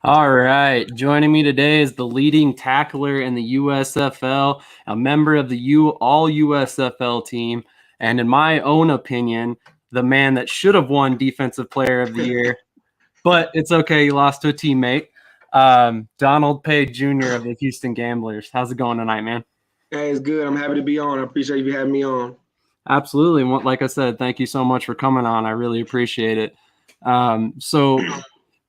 All right. Joining me today is the leading tackler in the USFL, a member of the all USFL team, and in my own opinion, the man that should have won Defensive Player of the Year. But it's okay. He lost to a teammate. Donald Payne Jr. of the Houston Gamblers. How's it going tonight, man? Hey, it's good. I'm happy to be on. I appreciate you having me on. Absolutely. Like I said, thank you so much for coming on. I really appreciate it. So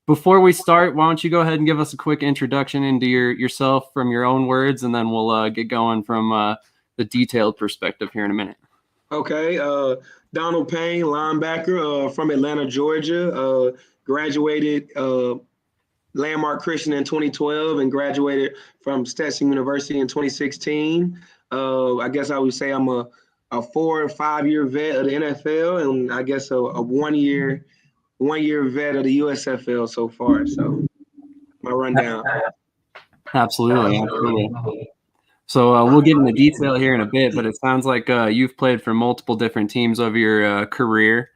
before we start, why don't you go ahead and give us a quick introduction into yourself from your own words, and then we'll get going from the detailed perspective here in a minute. Okay. Donald Payne, linebacker from Atlanta, Georgia. Graduated Landmark Christian in 2012 and graduated from Stetson University in 2016. I guess I would say I'm a 4 or 5 year vet of the NFL, and I guess a 1 year vet of the USFL so far. So my rundown. Absolutely. So we'll get into detail here in a bit, but it sounds like you've played for multiple different teams over your career.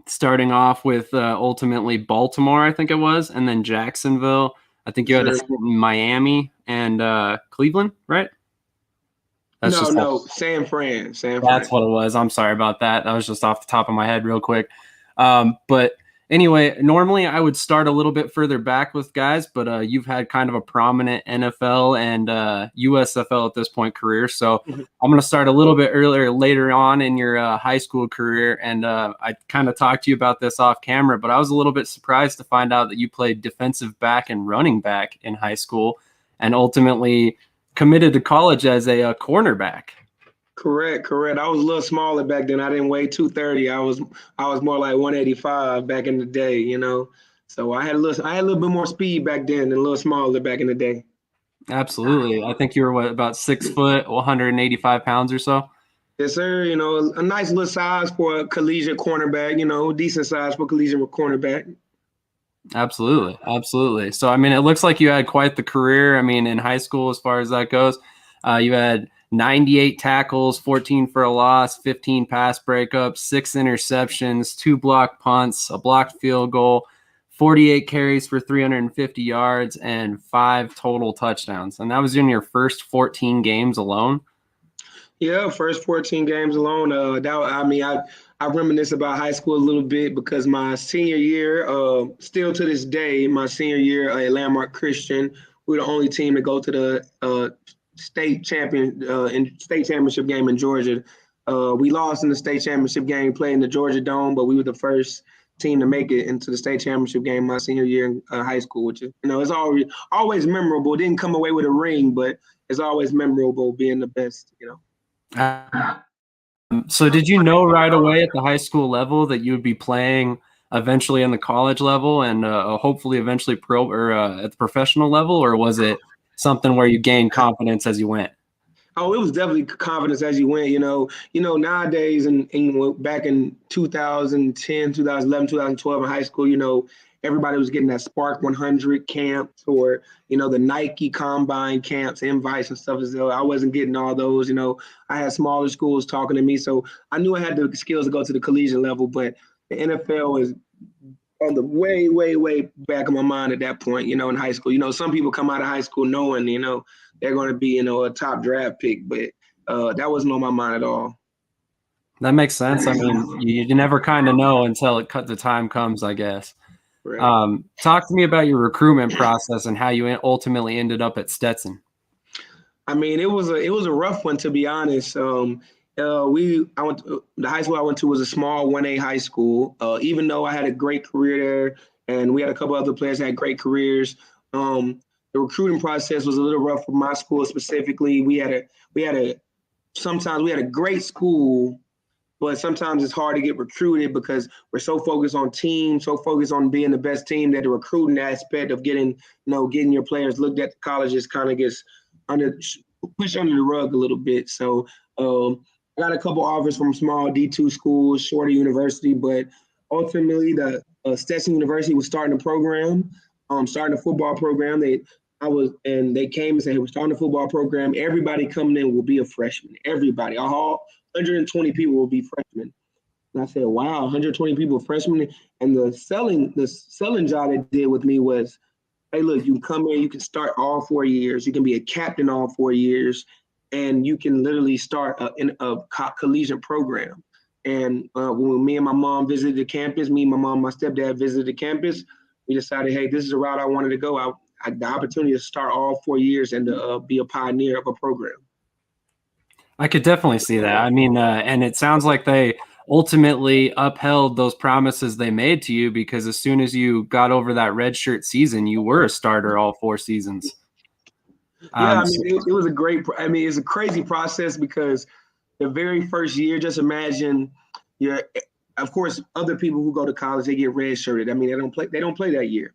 Starting off with ultimately Baltimore, I think it was, and then Jacksonville. I think you had a stint in Miami and Cleveland, right? San Fran. That's what it was. I'm sorry about that. That was just off the top of my head real quick. But anyway, normally I would start a little bit further back with guys, but you've had kind of a prominent NFL and USFL at this point career. So I'm going to start a little bit later on in your high school career. And I kind of talked to you about this off camera, but I was a little bit surprised to find out that you played defensive back and running back in high school and ultimately committed to college as a cornerback. Correct. I was a little smaller back then. I didn't weigh 230. I was more like 185 back in the day, So I had a little bit more speed back then and a little smaller back in the day. Absolutely. I think you were about 6 foot, 185 pounds or so. Yes, sir. A nice little size for a collegiate cornerback, decent size for a collegiate cornerback. Absolutely. So, I mean, it looks like you had quite the career. I mean, in high school, as far as that goes, you had 98 tackles, 14 for a loss, 15 pass breakups, 6 interceptions, 2 blocked punts, a blocked field goal, 48 carries for 350 yards, and 5 total touchdowns. And that was in your first 14 games alone. Yeah, first 14 games alone. I reminisce about high school a little bit because my senior year, still to this day, my senior year at Landmark Christian, we were the only team to go to the state championship game in Georgia. We lost in the state championship game, playing the Georgia Dome, but we were the first team to make it into the state championship game my senior year in high school, which is, it's always memorable. Didn't come away with a ring, but it's always memorable being the best, So did you know right away at the high school level that you would be playing eventually in the college level and hopefully eventually pro or at the professional level, or was it something where you gained confidence as you went? Oh, it was definitely confidence as you went. Nowadays and back in 2010, 2011, 2012 in high school, everybody was getting that Spark 100 camps or the Nike Combine camps, invites and stuff. As though I wasn't getting all those. I had smaller schools talking to me, so I knew I had the skills to go to the collegiate level. But the NFL was on the way, way, way back of my mind at that point, in high school. Some people come out of high school knowing, they're going to be, a top draft pick, but that wasn't on my mind at all. That makes sense. I mean, you never kind of know until the time comes, I guess. Right. Talk to me about your recruitment process and how you ultimately ended up at Stetson. I mean, it was a rough one, to be honest. The high school I went to was a small 1A high school. Even though I had a great career there, and we had a couple other players that had great careers, the recruiting process was a little rough for my school specifically. Sometimes we had a great school, but sometimes it's hard to get recruited because we're so focused on team, so focused on being the best team that the recruiting aspect of getting your players looked at the colleges kind of gets pushed under the rug a little bit. So I got a couple offers from small D2 schools, shorter university, but ultimately the Stetson University was starting a program, starting a football program. They came and said, hey, we're starting a football program. Everybody coming in will be a freshman. Everybody, all 120 people will be freshmen. And I said, wow, 120 people freshmen. And the selling job they did with me was, hey, look, you can come in, you can start all 4 years, you can be a captain all 4 years, and you can literally start in a collegiate program. And when me and my mom visited the campus, me, my mom, my stepdad visited the campus, we decided, hey, this is the route I wanted to go. I had the opportunity to start all 4 years and to be a pioneer of a program. I could definitely see that. I mean, and it sounds like they ultimately upheld those promises they made to you, because as soon as you got over that redshirt season, you were a starter all 4 seasons. Yeah, I So mean, it was a great. I mean, it's a crazy process because the very first year, just imagine you're. Of course, other people who go to college they get redshirted. I mean, they don't play. They don't play that year.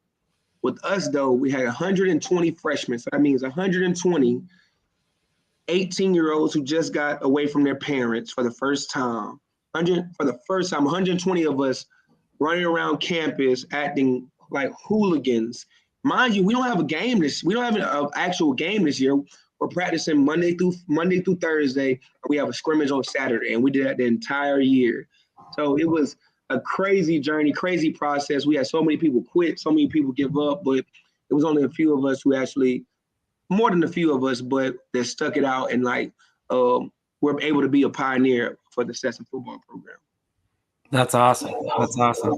With us, though, we had 120 freshmen. So that means 120 18-year-olds who just got away from their parents for the first time. 100 for the first time. 120 of us running around campus acting like hooligans. Mind you, we don't have a game this. We don't have an actual game this year. We're practicing Monday through Thursday. We have a scrimmage on Saturday, and we did that the entire year. So it was a crazy journey, crazy process. We had so many people quit, so many people give up, but it was only a few of us who actually, more than a few of us, but that stuck it out and like we're able to be a pioneer for the Stetson football program. that's awesome. That's awesome.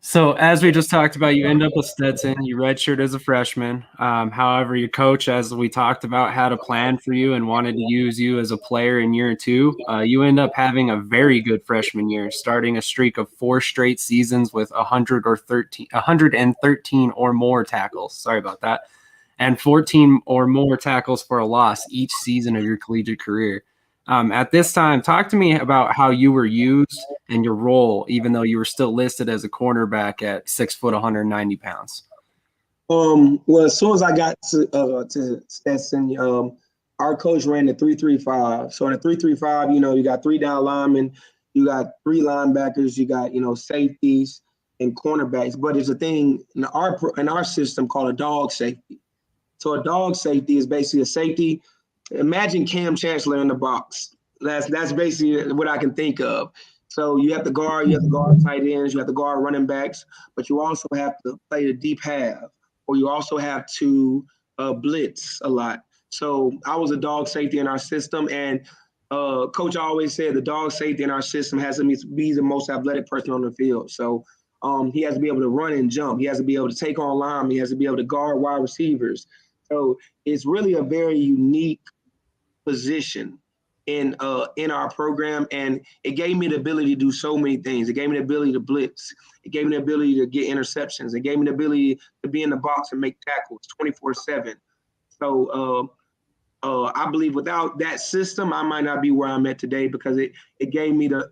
So as we just talked about, you end up with Stetson. You redshirt as a freshman. However, your coach, as we talked about, had a plan for you and wanted to use you as a player in year two. You end up having a very good freshman year, starting a streak of 4 straight seasons with 113 or more tackles. Sorry about that. And 14 or more tackles for a loss each season of your collegiate career. At this time, talk to me about how you were used and your role, even though you were still listed as a cornerback at 6 foot, 190 pounds. Well, as soon as I got to Stetson, our coach ran the 3-3-5. So in the 3-3-5, you got 3 down linemen, you got 3 linebackers, you got safeties and cornerbacks. But there's a thing in our system called a dog safety. So a dog safety is basically a safety. Imagine Cam Chancellor in the box. That's basically what I can think of. So you have to guard tight ends, you have to guard running backs, but you also have to play the deep half, or you also have to blitz a lot. So I was a dog safety in our system, and coach always said the dog safety in our system has to be the most athletic person on the field. So he has to be able to run and jump. He has to be able to take on line. He has to be able to guard wide receivers. So it's really a very unique position in our program, and it gave me the ability to do so many things. It gave me the ability to blitz. It gave me the ability to get interceptions. It gave me the ability to be in the box and make tackles 24/7. So I believe without that system, I might not be where I'm at today, because it gave me the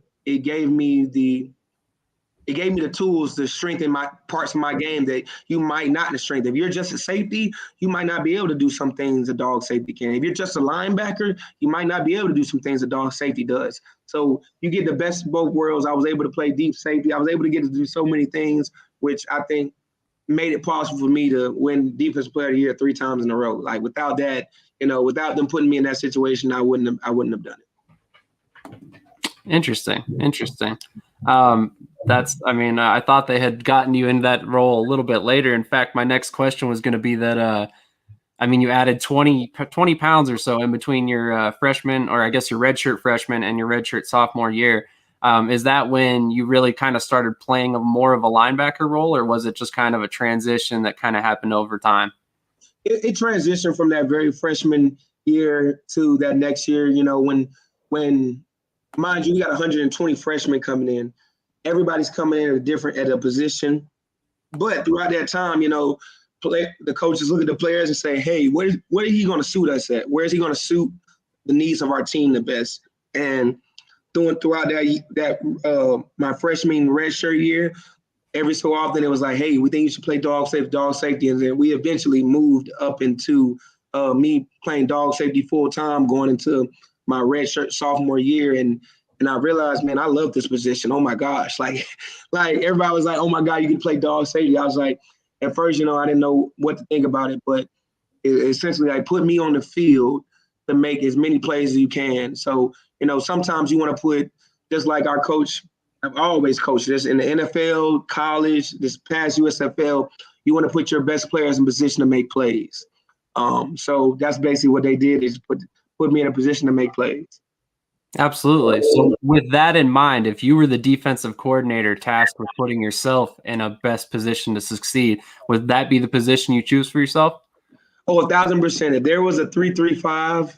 tools to strengthen my parts of my game that you might not strengthen. If you're just a safety, you might not be able to do some things a dog safety can. If you're just a linebacker, you might not be able to do some things a dog safety does. So you get the best of both worlds. I was able to play deep safety. I was able to get to do so many things, which I think made it possible for me to win Defensive Player of the Year 3 times in a row. Like without that, without them putting me in that situation, I wouldn't have done it. Interesting. I thought they had gotten you in that role a little bit later. In fact, my next question was going to be that, you added 20 pounds or so in between your freshman, or I guess your redshirt freshman and your redshirt sophomore year. Is that when you really kind of started playing more of a linebacker role, or was it just kind of a transition that kind of happened over time? It transitioned from that very freshman year to that next year. When mind you, we got 120 freshmen coming in. Everybody's coming in at a position, but throughout that time, the coaches look at the players and say, "Hey, where are he going to suit us at? Where is he going to suit the needs of our team the best?" And throughout my freshman redshirt year, every so often it was like, "Hey, we think you should play dog safety," and then we eventually moved up into me playing dog safety full time, going into my redshirt sophomore year, and I realized, man, I love this position. Oh my gosh, like everybody was like, "Oh my God, you can play dog safety." I was like, at first, I didn't know what to think about it, but it essentially like put me on the field to make as many plays as you can. So sometimes you want to put just like our coach, I've always coached this in the NFL, college, this past USFL. You want to put your best players in position to make plays. So that's basically what they did, is put me in a position to make plays. Absolutely. So with that in mind, if you were the defensive coordinator tasked with putting yourself in a best position to succeed, would that be the position you choose for yourself? Oh, 1,000%. If there was a 3-3-5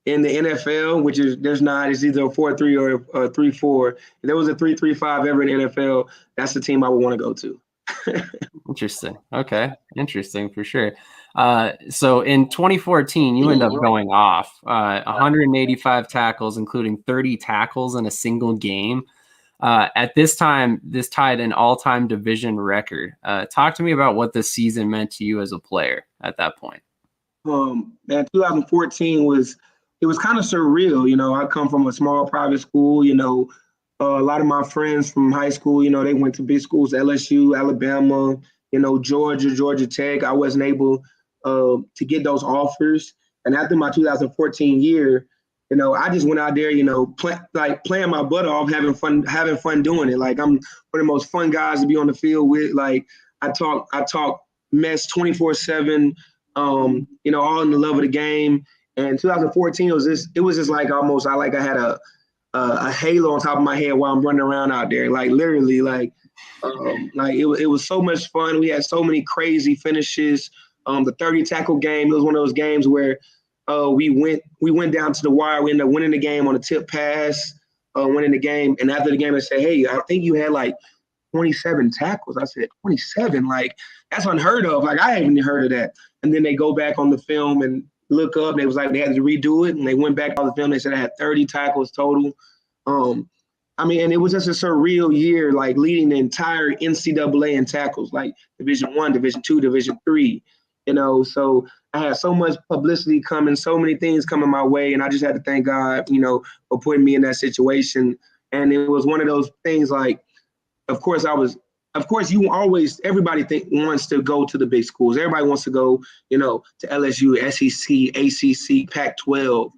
in the NFL, which is there's not, it's either a 4-3 or a 3-4. If there was a 3-3-5 ever in the NFL, that's the team I would want to go to. Interesting. Okay. Interesting for sure. So in 2014, you end up going off 185 tackles, including 30 tackles in a single game. At this time, this tied an all-time division record. Talk to me about what this season meant to you as a player at that point. Man, 2014 was kind of surreal. You know, I come from a small private school. You know, a lot of my friends from high school, you know, they went to big schools, LSU, Alabama, you know, Georgia Tech. I wasn't able to get those offers. And after my 2014 year, you know, I just went out there, you know, playing my butt off, having fun doing it. Like, I'm one of the most fun guys to be on the field with. Like, I talk mess 24/7. You know, all in the love of the game. And 2014 it was just like almost I had a halo on top of my head while I'm running around out there. Like, literally, it was so much fun. We had so many crazy finishes. The 30 tackle game, it was one of those games where we went down to the wire. We ended up winning the game on a tip pass, winning the game. And after the game, I said, "Hey, I think you had like 27 tackles." I said, 27? Like, that's unheard of. Like, I haven't heard of that. And then they go back on the film and look up, and they was like, they had to redo it. And they went back on the film. They said I had 30 tackles total. I mean, and it was just a surreal year, like leading the entire NCAA in tackles, like Division I, Division II, Division III. You know, so I had so much publicity coming, so many things coming my way, and I just had to thank God, you know, for putting me in that situation. And it was one of those things like, of course, everybody wants to go to the big schools. Everybody wants to go, you know, to LSU, SEC, ACC, Pac-12.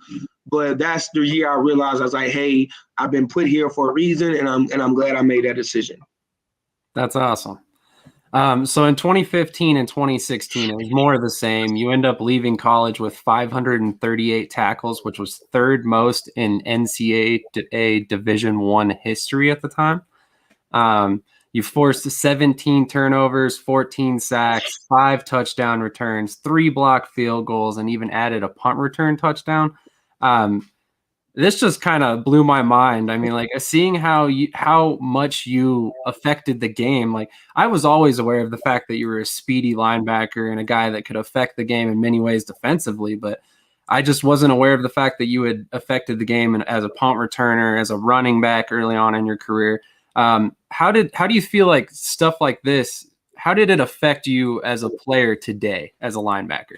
But that's the year I realized, I was like, hey, I've been put here for a reason, and I'm glad I made that decision. That's awesome. So in 2015 and 2016, it was more of the same. You end up leaving college with 538 tackles, which was third most in NCAA Division I history at the time. You forced 17 turnovers, 14 sacks, 5 touchdown returns, 3 blocked field goals, and even added a punt return touchdown. This just kind of blew my mind. I mean, like, seeing how much you affected the game. Like, I was always aware of the fact that you were a speedy linebacker and a guy that could affect the game in many ways defensively, but I just wasn't aware of the fact that you had affected the game as a punt returner, as a running back early on in your career. How do you feel like stuff like this? How did it affect you as a player today, as a linebacker?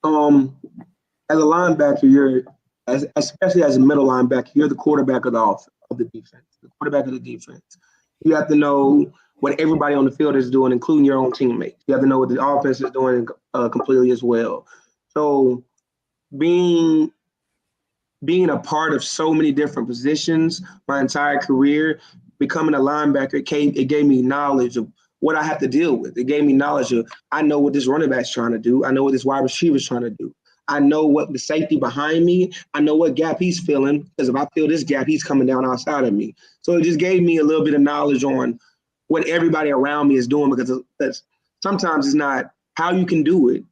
As a linebacker, especially as a middle linebacker, you're the quarterback of the defense, the quarterback of the defense. You have to know what everybody on the field is doing, including your own teammates. You have to know what the offense is doing completely as well. So being a part of so many different positions my entire career, becoming a linebacker, it gave me knowledge of what I have to deal with. It gave me knowledge of, I know what this running back's trying to do. I know what this wide receiver is trying to do. I know what the safety behind me, I know what gap he's filling, because if I feel this gap, he's coming down outside of me. So it just gave me a little bit of knowledge on what everybody around me is doing, because sometimes it's not how you can do it,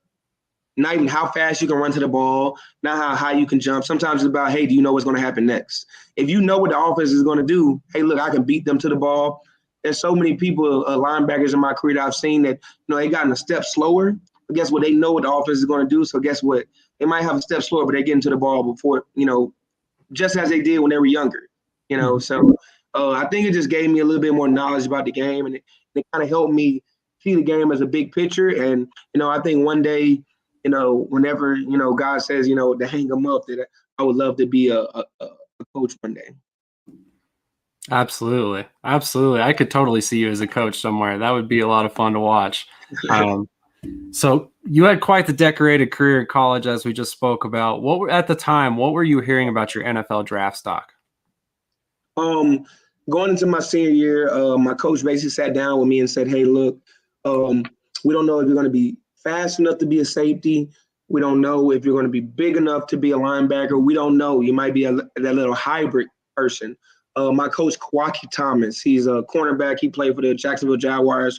not even how fast you can run to the ball, not how high you can jump. Sometimes it's about, hey, do you know what's going to happen next? If you know what the offense is going to do, hey, look, I can beat them to the ball. There's so many people, linebackers in my career that I've seen that, you know, they gotten a step slower. But guess what? They know what the offense is going to do. So guess what? They might have a step slower, but they get into the ball before, you know, just as they did when they were younger, you know. So I think it just gave me a little bit more knowledge about the game, and it kind of helped me see the game as a big picture. And, you know, I think one day, you know, whenever, you know, God says, you know, to hang them up, that I would love to be a coach one day. Absolutely. Absolutely. I could totally see you as a coach somewhere. That would be a lot of fun to watch. So you had quite the decorated career in college, as we just spoke about. At the time, what were you hearing about your NFL draft stock? Um, Going into my senior year, my coach basically sat down with me and said, "Hey, look, we don't know if you're going to be fast enough to be a safety. We don't know if you're going to be big enough to be a linebacker. We don't know. You might be that little hybrid person." My coach, Kwaki Thomas, he's a cornerback. He played for the Jacksonville Jaguars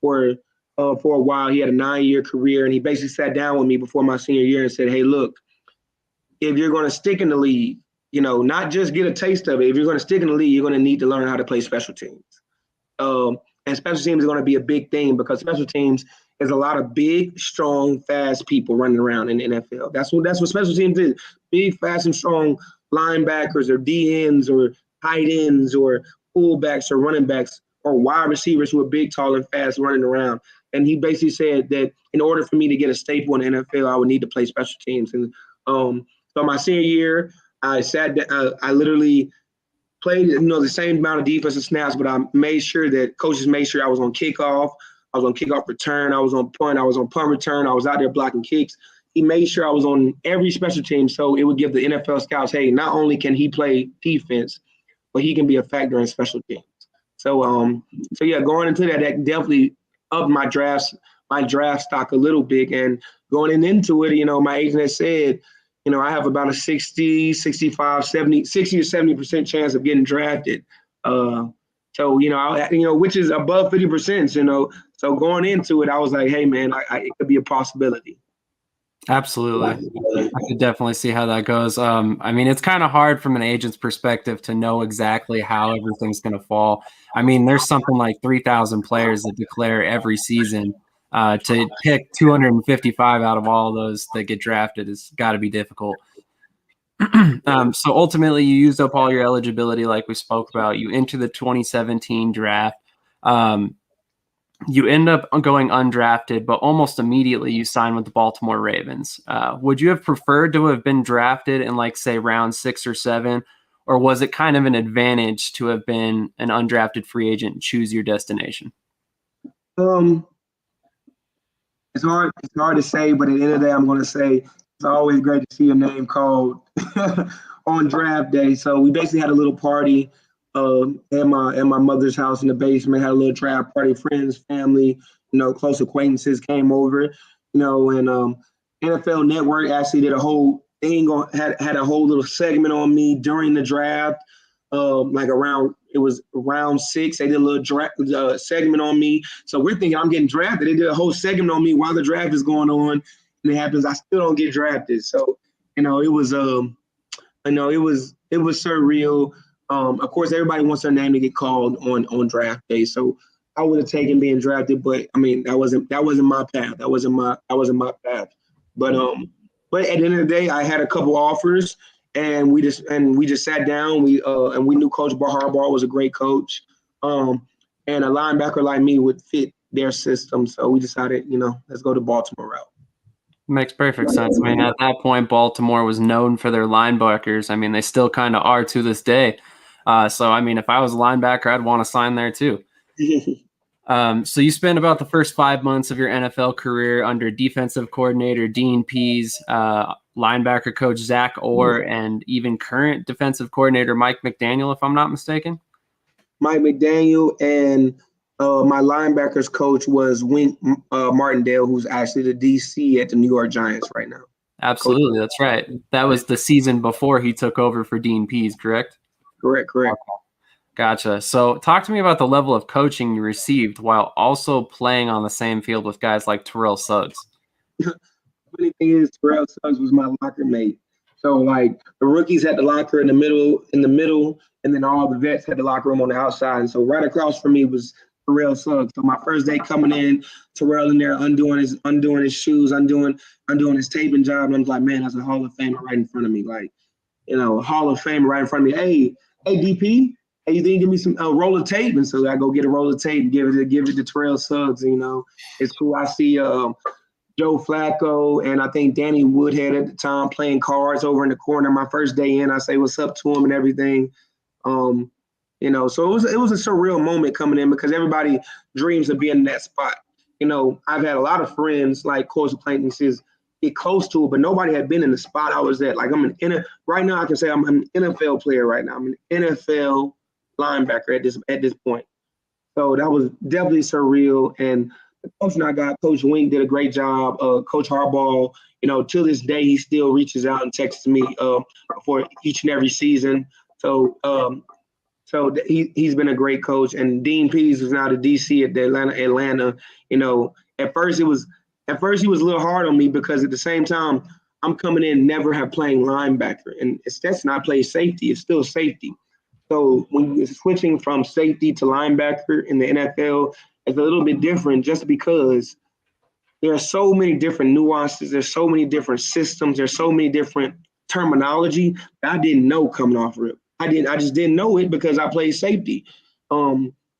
for a while. He had a 9-year career, and he basically sat down with me before my senior year and said, "Hey, look, if you're going to stick in the league, not just get a taste of it. If you're going to stick in the league, you're going to need to learn how to play special teams. And special teams is going to be a big thing because special teams is a lot of big, strong, fast people running around in the NFL. That's what special teams is. Big, fast, and strong linebackers or DNs or tight ends or fullbacks or running backs or wide receivers who are big, tall, and fast running around. And he basically said that in order for me to get a staple in the NFL, I would need to play special teams. And so my senior year, I literally played, the same amount of defensive snaps, but I made sure that coaches made sure I was on kickoff, I was on kickoff return, I was on punt, I was on punt return, I was out there blocking kicks. He made sure I was on every special team, so it would give the NFL scouts, hey, not only can he play defense, but he can be a factor in special teams. So yeah, going into that definitely upped my draft stock a little bit, and going into it, my agent had said, I have about a 60, 65, 70, 60 or 70% chance of getting drafted. Which is above 50%, So going into it, I was like, hey, man, it could be a possibility. Absolutely. I could definitely see how that goes. I mean, it's kind of hard from an agent's perspective to know exactly how everything's going to fall. I mean, there's something like 3,000 players that declare every season. To pick 255 out of all of those that get drafted has got to be difficult. So ultimately, you used up all your eligibility, like we spoke about. You enter the 2017 draft. You end up going undrafted, but almost immediately you sign with the Baltimore Ravens. Would you have preferred to have been drafted in, like, say, round 6 or 7, or was it kind of an advantage to have been an undrafted free agent and choose your destination? It's hard to say, but at the end of the day, I'm going to say it's always great to see your name called on draft day. So we basically had a little party at my mother's house in the basement. Had a little draft party, friends, family, close acquaintances came over, and NFL Network actually did a whole thing had a whole little segment on me during the draft. It was round 6. They did a little draft segment on me. So we're thinking I'm getting drafted. They did a whole segment on me while the draft is going on, and it happens I still don't get drafted. So it was it was surreal. Of course, everybody wants their name to get called on draft day. So I would have taken being drafted, but I mean that wasn't my path. That wasn't my path. But at the end of the day, I had a couple offers. And we just sat down. And we knew Coach Harbaugh was a great coach, and a linebacker like me would fit their system. So we decided, let's go to Baltimore route. Makes perfect sense. I mean, at that point, Baltimore was known for their linebackers. I mean, they still kind of are to this day. So, I mean, if I was a linebacker, I'd want to sign there too. So you spent about the first 5 months of your NFL career under defensive coordinator Dean Pease, linebacker coach Zach Orr, and even current defensive coordinator Mike McDaniel, if I'm not mistaken. Mike McDaniel, and my linebackers coach was Wink Martindale, who's actually the DC at the New York Giants right now. Absolutely, that's right. That was the season before he took over for Dean Pease, correct? Correct. Okay. Gotcha. So talk to me about the level of coaching you received while also playing on the same field with guys like Terrell Suggs. Funny thing is, Terrell Suggs was my locker mate. So like the rookies had the locker in the middle, and then all the vets had the locker room on the outside. And so right across from me was Terrell Suggs. So my first day coming in, Terrell in there undoing his shoes, undoing his taping job. And I'm like, man, that's a Hall of Famer right in front of me. Like, Hall of Famer right in front of me. Hey, DP. Hey, you think give me some roll of tape? And so I go get a roll of tape and give it to Terrell Suggs. It's cool. I see Joe Flacco and I think Danny Woodhead at the time playing cards over in the corner. My first day in, I say what's up to him and everything. So it was a surreal moment coming in because everybody dreams of being in that spot. I've had a lot of friends like close acquaintances get close to it, but nobody had been in the spot I was at. Like right now I can say I'm an NFL player right now. I'm an NFL linebacker at this point. So that was definitely surreal. And the coach I got, Coach Wink, did a great job. Coach Harbaugh, to this day, he still reaches out and texts me for each and every season. So he's been a great coach. And Dean Pease is now the DC at the Atlanta. At first he was a little hard on me because at the same time I'm coming in never have playing linebacker, and that's not play safety. It's still safety. So when you're switching from safety to linebacker in the NFL, it's a little bit different just because there are so many different nuances. There's so many different systems. There's so many different terminology that I didn't know coming off rip. I just didn't know it because I played safety.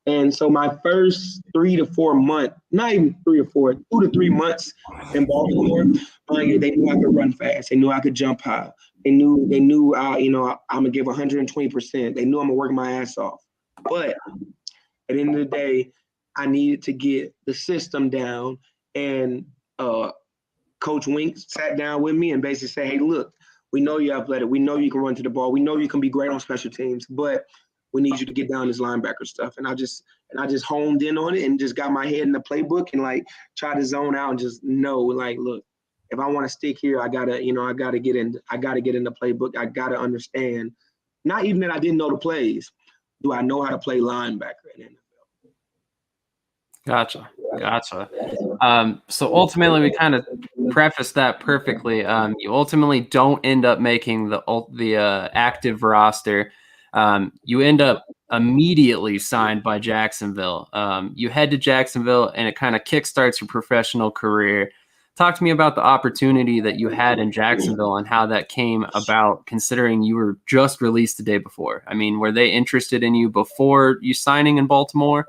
And so my first 3 to 4 months, not even 3 or 4, 2 to 3 months in Baltimore, they knew I could run fast. They knew I could jump high. They knew I'm gonna give 120%. They knew I'm gonna work my ass off. But at the end of the day, I needed to get the system down. And Coach Wink sat down with me and basically said, "Hey, look, we know you're athletic. We know you can run to the ball. We know you can be great on special teams, but we need you to get down this linebacker stuff." And I just honed in on it and just got my head in the playbook and like try to zone out and just know, like, look, if I want to stick here, I gotta get in the playbook. I gotta understand. Not even that I didn't know the plays. Do I know how to play linebacker in NFL? Gotcha. So ultimately, we kind of prefaced that perfectly. You ultimately don't end up making the active roster. You end up immediately signed by Jacksonville. You head to Jacksonville, and it kind of kickstarts your professional career. Talk to me about the opportunity that you had in Jacksonville and how that came about, considering you were just released the day before. I mean, were they interested in you before you signing in Baltimore?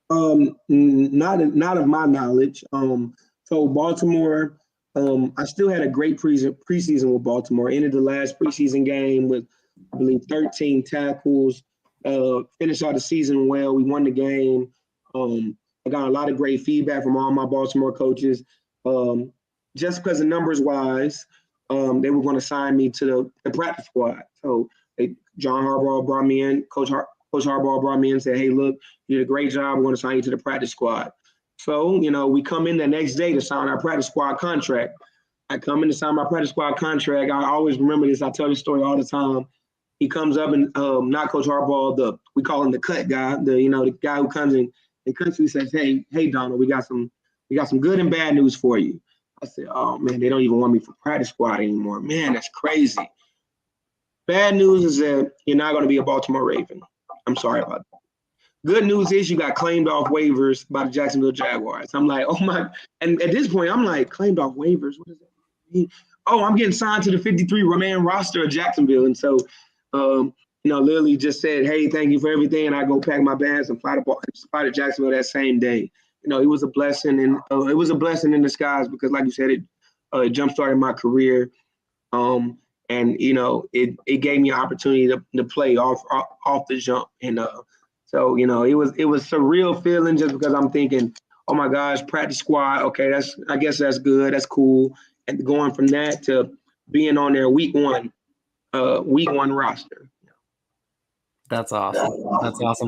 Not of my knowledge. So Baltimore, I still had a great preseason with Baltimore. Ended the last preseason game with, I believe, 13 tackles. Finished out the season well. We won the game. I got a lot of great feedback from all my Baltimore coaches. Just because of numbers wise, they were going to sign me to the practice squad. So John Harbaugh brought me in. Coach Harbaugh brought me in and said, "Hey, look, you did a great job. We're going to sign you to the practice squad." So, we come in the next day to sign our practice squad contract. I come in to sign my practice squad contract. I always remember this. I tell this story all the time. He comes up and not Coach Harbaugh, we call him the cut guy, the guy who comes in and constantly says, hey, Donald, we got some good and bad news for you. I said, "Oh man, they don't even want me for practice squad anymore. Man, that's crazy." Bad news is that you're not going to be a Baltimore Raven. I'm sorry about that. Good news is you got claimed off waivers by the Jacksonville Jaguars. I'm like, oh my, and at this point, I'm like, claimed off waivers? What does that mean? Oh, I'm getting signed to the 53-man roster of Jacksonville. And so, literally just said, "Hey, thank you for everything." And I go pack my bags and fly to Jacksonville that same day. It was a blessing, and it was a blessing in disguise because, like you said, it jump-started my career. And it gave me an opportunity to play off the jump. And so it was surreal feeling just because I'm thinking, oh my gosh, practice squad. Okay, I guess that's good. That's cool. And going from that to being on their week one roster. That's awesome.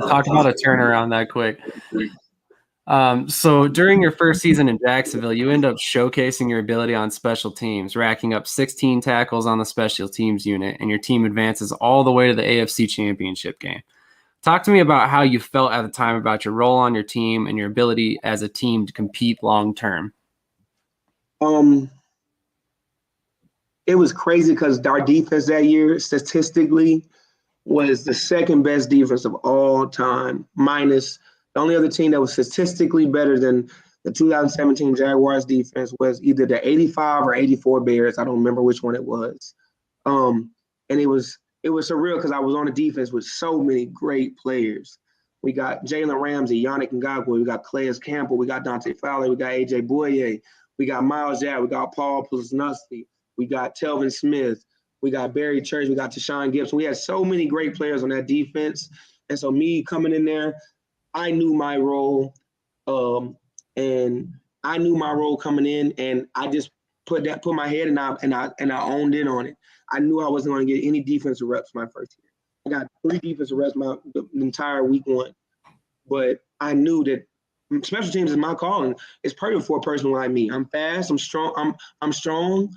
Talk about a turnaround that quick. So during your first season in Jacksonville, you end up showcasing your ability on special teams, racking up 16 tackles on the special teams unit, and your team advances all the way to the AFC Championship game. Talk to me about how you felt at the time about your role on your team and your ability as a team to compete long term. It was crazy because our defense that year statistically was the second best defense of all time, minus the only other team that was statistically better than the 2017 Jaguars defense was either the 85 or 84 Bears. I don't remember which one it was. And it was surreal because I was on the defense with so many great players. We got Jalen Ramsey, Yannick Ngakoue, we got Calais Campbell, we got Dante Fowler, we got AJ Bouye, we got Miles Jack, we got Paul Plusnowski, we got Telvin Smith, we got Barry Church, we got Tashawn Gibson. We had so many great players on that defense. And so me coming in there, I knew my role. And I knew my role coming in. And I just put my head and I owned in on it. I knew I wasn't going to get any defensive reps my first year. I got 3 defensive reps the entire week 1, but I knew that special teams is my calling. It's perfect for a person like me. I'm fast. I'm strong. I'm strong,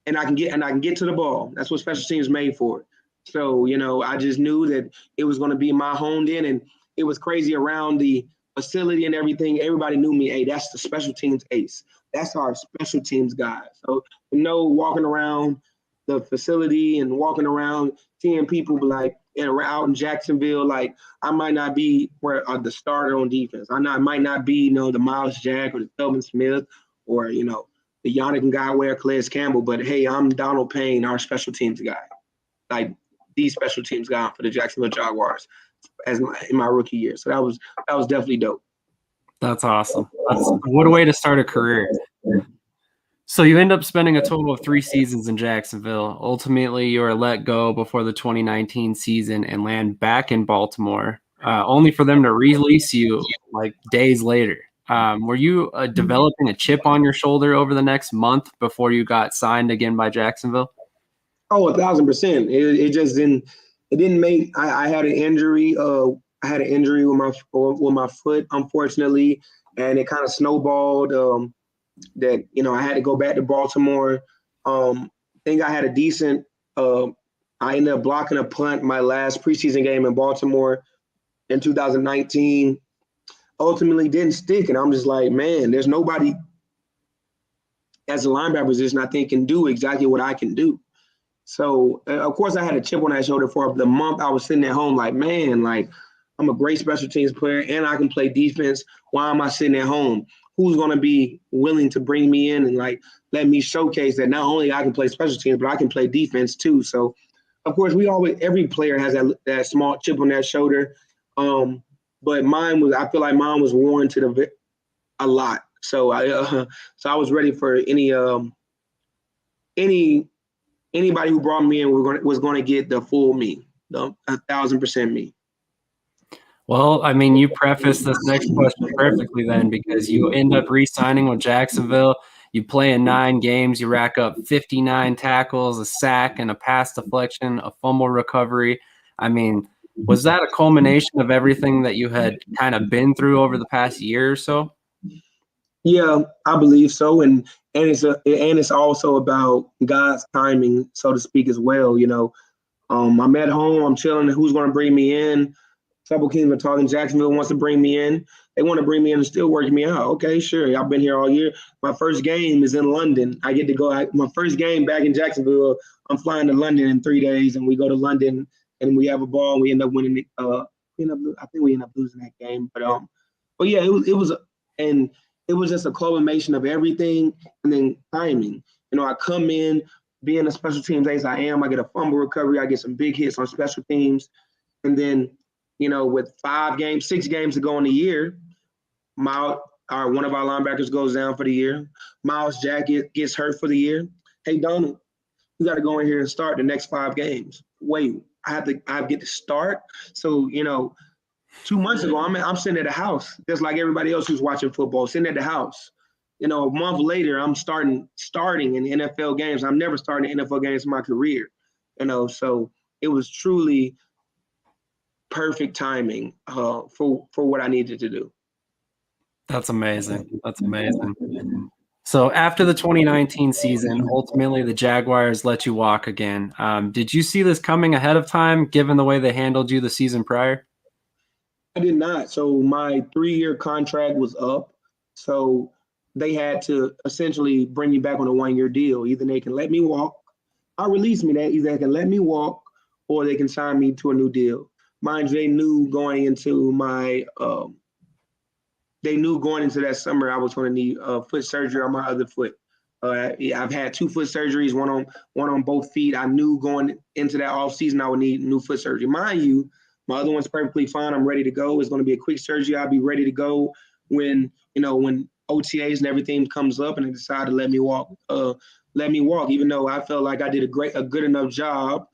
and I can get to the ball. That's what special teams is made for. So I just knew that it was going to be my honed in, and it was crazy around the facility and everything. Everybody knew me. Hey, that's the special teams ace. That's our special teams guy. So walking around the facility and walking around seeing people like out in Jacksonville, like I might not be the starter on defense. Might not be the Miles Jack or the Telvin Smith or the Yannick Ngakoue, Calais Campbell, but hey, I'm Donald Payne, our special teams guy, like the special teams guy for the Jacksonville Jaguars in my rookie year. So that was definitely dope. That's awesome. What a way to start a career. So you end up spending a total of 3 seasons in Jacksonville. Ultimately, you are let go before the 2019 season and land back in Baltimore, only for them to release you like days later. Were you developing a chip on your shoulder over the next month before you got signed again by Jacksonville? Oh, 1,000%. It just didn't. It didn't make. I had an injury. I had an injury with my foot, unfortunately, and it kind of snowballed. That I had to go back to Baltimore. I think I had a decent. I ended up blocking a punt my last preseason game in Baltimore in 2019. Ultimately, didn't stick, and I'm just like, man, there's nobody as a linebacker position I think can do exactly what I can do. So of course I had a chip on that shoulder for the month. I was sitting at home like, man, like I'm a great special teams player and I can play defense. Why am I sitting at home? Who's going to be willing to bring me in and like let me showcase that not only I can play special teams, but I can play defense too. So of course every player has that small chip on their shoulder. But I feel like mine was warranted a lot. So I was ready for anybody who brought me in was going to get the full me, 1,000% me. Well, I mean, you prefaced this next question perfectly then, because you end up re-signing with Jacksonville. You play in 9 games. You rack up 59 tackles, a sack, and a pass deflection, a fumble recovery. I mean, was that a culmination of everything that you had kind of been through over the past year or so? Yeah, I believe so, and it's also about God's timing, so to speak, as well. I'm at home, I'm chilling. Who's going to bring me in? Couple teams are talking. Jacksonville wants to bring me in. They want to bring me in and still work me out. Okay, sure. I've been here all year. My first game is in London. I get to go. My first game back in Jacksonville. I'm flying to London in 3 days, and we go to London and we have a ball. And we end up winning. I think we end up losing that game, but yeah, it was just a culmination of everything, and then timing. I come in being a special teams ace. I get a fumble recovery. I get some big hits on special teams, and then with 6 games to go in the year, one of our linebackers goes down for the year. Miles Jack gets hurt for the year. Hey, Donald, you got to go in here and start the next 5 games. Wait, I get to start. So 2 months ago, I'm sitting at the house, just like everybody else who's watching football, sitting at the house. A month later, I'm starting in NFL games. I'm never starting NFL games in my career. So it was truly perfect timing for what I needed to do. That's amazing. That's amazing. So after the 2019 season, ultimately the Jaguars let you walk again. Did you see this coming ahead of time, given the way they handled you the season prior? I did not. So my 3-year contract was up. So they had to essentially bring me back on a 1-year deal. Either they can let me walk, or release me. Either they can let me walk, or they can sign me to a new deal. Mind you, they knew going into that summer I was going to need foot surgery on my other foot. I've had 2 foot surgeries, one on both feet. I knew going into that off season I would need new foot surgery. Mind you, my other one's perfectly fine. I'm ready to go. It's going to be a quick surgery. I'll be ready to go when OTAs and everything comes up and they decide to let me walk. Even though I felt like I did a good enough job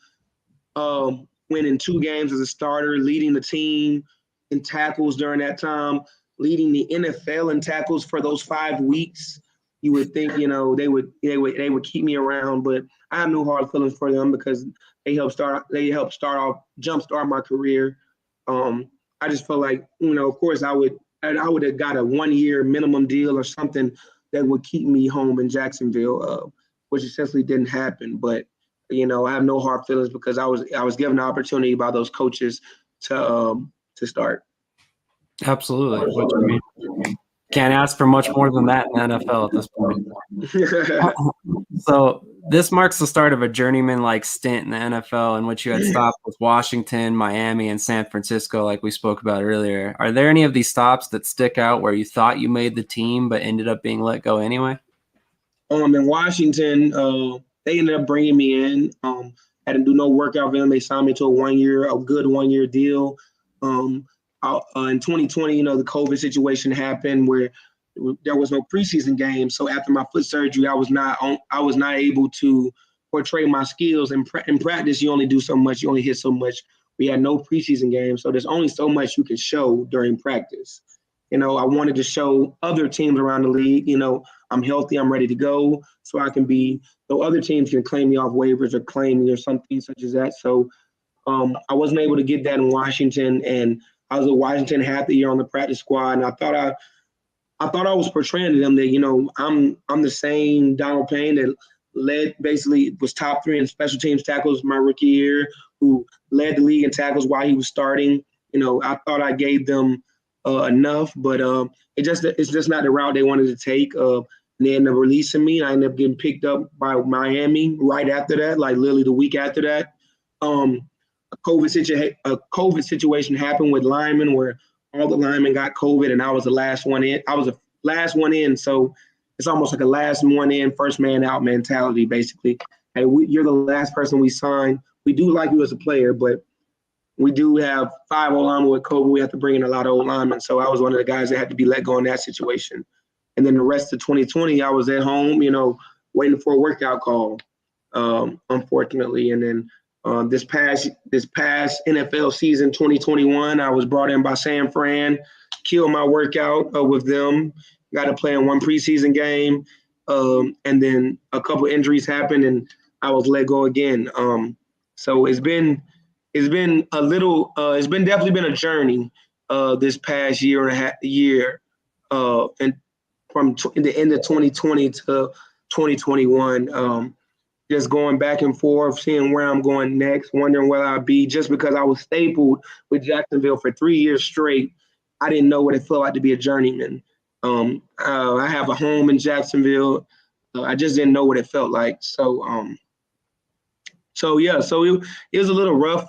winning 2 games as a starter, leading the team in tackles during that time, leading the NFL in tackles for those 5 weeks. you would think, they would keep me around, but I have no hard feelings for them because jumpstart my career. I just felt like, of course I would have got a 1 year minimum deal or something that would keep me home in Jacksonville, which essentially didn't happen. But I have no hard feelings because I was given the opportunity by those coaches to start. Absolutely. Which, I mean, can't ask for much more than that in the NFL at this point. So this marks the start of a journeyman-like stint in the NFL in which you had stops with Washington, Miami, and San Francisco, like we spoke about earlier. Are there any of these stops that stick out where you thought you made the team but ended up being let go anyway? In Washington, they ended up bringing me in. I didn't do no workout for them. They signed me to a good 1 year deal. In 2020, the COVID situation happened where there was no preseason game. So after my foot surgery, I was not able to portray my skills. In practice, you only do so much. You only hit so much. We had no preseason game, so there's only so much you can show during practice. I wanted to show other teams around the league, I'm healthy, I'm ready to go, so other teams can claim me off waivers or claim me or something such as that. So I wasn't able to get that in Washington, and I was at Washington half the year on the practice squad, and I thought I was portraying to them that I'm the same Donald Payne that was top 3 in special teams tackles my rookie year, who led the league in tackles while he was starting. I thought I gave them enough, but it's just not the route they wanted to take. They ended up releasing me. I ended up getting picked up by Miami right after that, like literally the week after that. A COVID situation happened with linemen where all the linemen got COVID, and I was the last one in. I was the last one in, so it's almost like a last one in, first man out mentality, basically. Hey, you're the last person we signed. We do like you as a player, but we do have 5 O-linemen with COVID. We have to bring in a lot of O-linemen, so I was one of the guys that had to be let go in that situation. And then the rest of 2020, I was at home, waiting for a workout call, unfortunately. And then this past NFL season, 2021, I was brought in by San Fran, killed my workout with them, got to play in one preseason game, and then a couple injuries happened, and I was let go again. So it's been definitely been a journey this past year and a half, and from the end of 2020 to 2021. Just going back and forth, seeing where I'm going next, wondering where I'll be. Just because I was stapled with Jacksonville for 3 years straight, I didn't know what it felt like to be a journeyman. I have a home in Jacksonville. I just didn't know what it felt like. So it was a little rough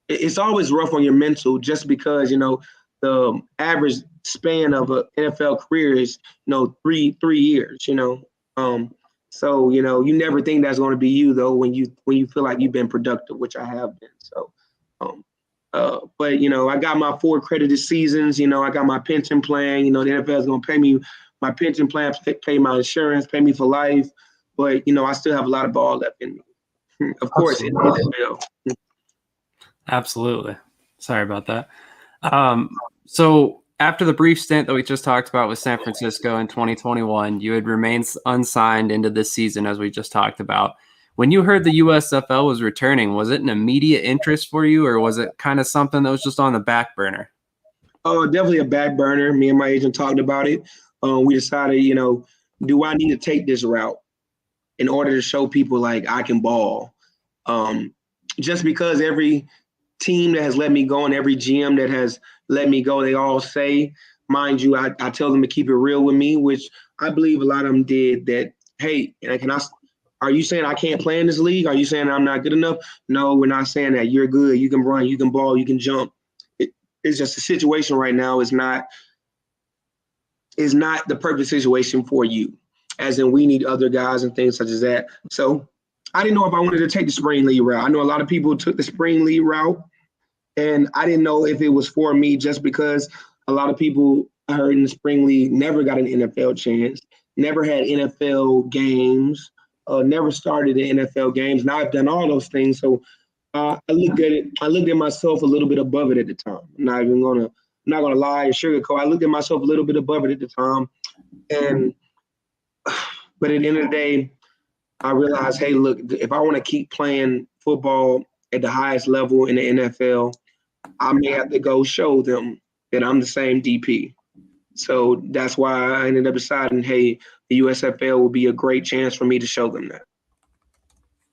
it's always rough on your mental just because, the average span of an NFL career is, 3 years, So, you never think that's going to be you, though, when you feel like you've been productive, which I have been. So, but, I got my 4 credited seasons. I got my pension plan. The NFL is going to pay me my pension plan, pay my insurance, pay me for life. But, I still have a lot of ball left in me. Of course, in the NFL. Absolutely. Sorry about that. So after the brief stint that we just talked about with San Francisco in 2021, you had remained unsigned into this season, as we just talked about. When you heard the USFL was returning, was it an immediate interest for you, or was it kind of something that was just on the back burner? Oh, definitely a back burner. Me and my agent talked about it. We decided, do I need to take this route in order to show people like I can ball? Just because every team that has let me go and every GM that has let me go, they all say, mind you, I tell them to keep it real with me, which I believe a lot of them did. That, hey, are you saying I can't play in this league? Are you saying I'm not good enough? No, we're not saying that. You're good. You can run, you can ball, you can jump. It's just the situation right now is not the perfect situation for you, as in we need other guys and things such as that. So I didn't know if I wanted to take the spring league route. I know a lot of people took the spring league route, and I didn't know if it was for me just because a lot of people I heard in the spring league never got an NFL chance, never had NFL games, never started in NFL games. Now I've done all those things. So I looked at myself a little bit above it at the time. I'm not gonna lie and sugarcoat. I looked at myself a little bit above it at the time. And But at the end of the day, I realized, hey, look, if I want to keep playing football at the highest level in the NFL, I may have to go show them that I'm the same DP. So that's why I ended up deciding, hey, the USFL will be a great chance for me to show them that.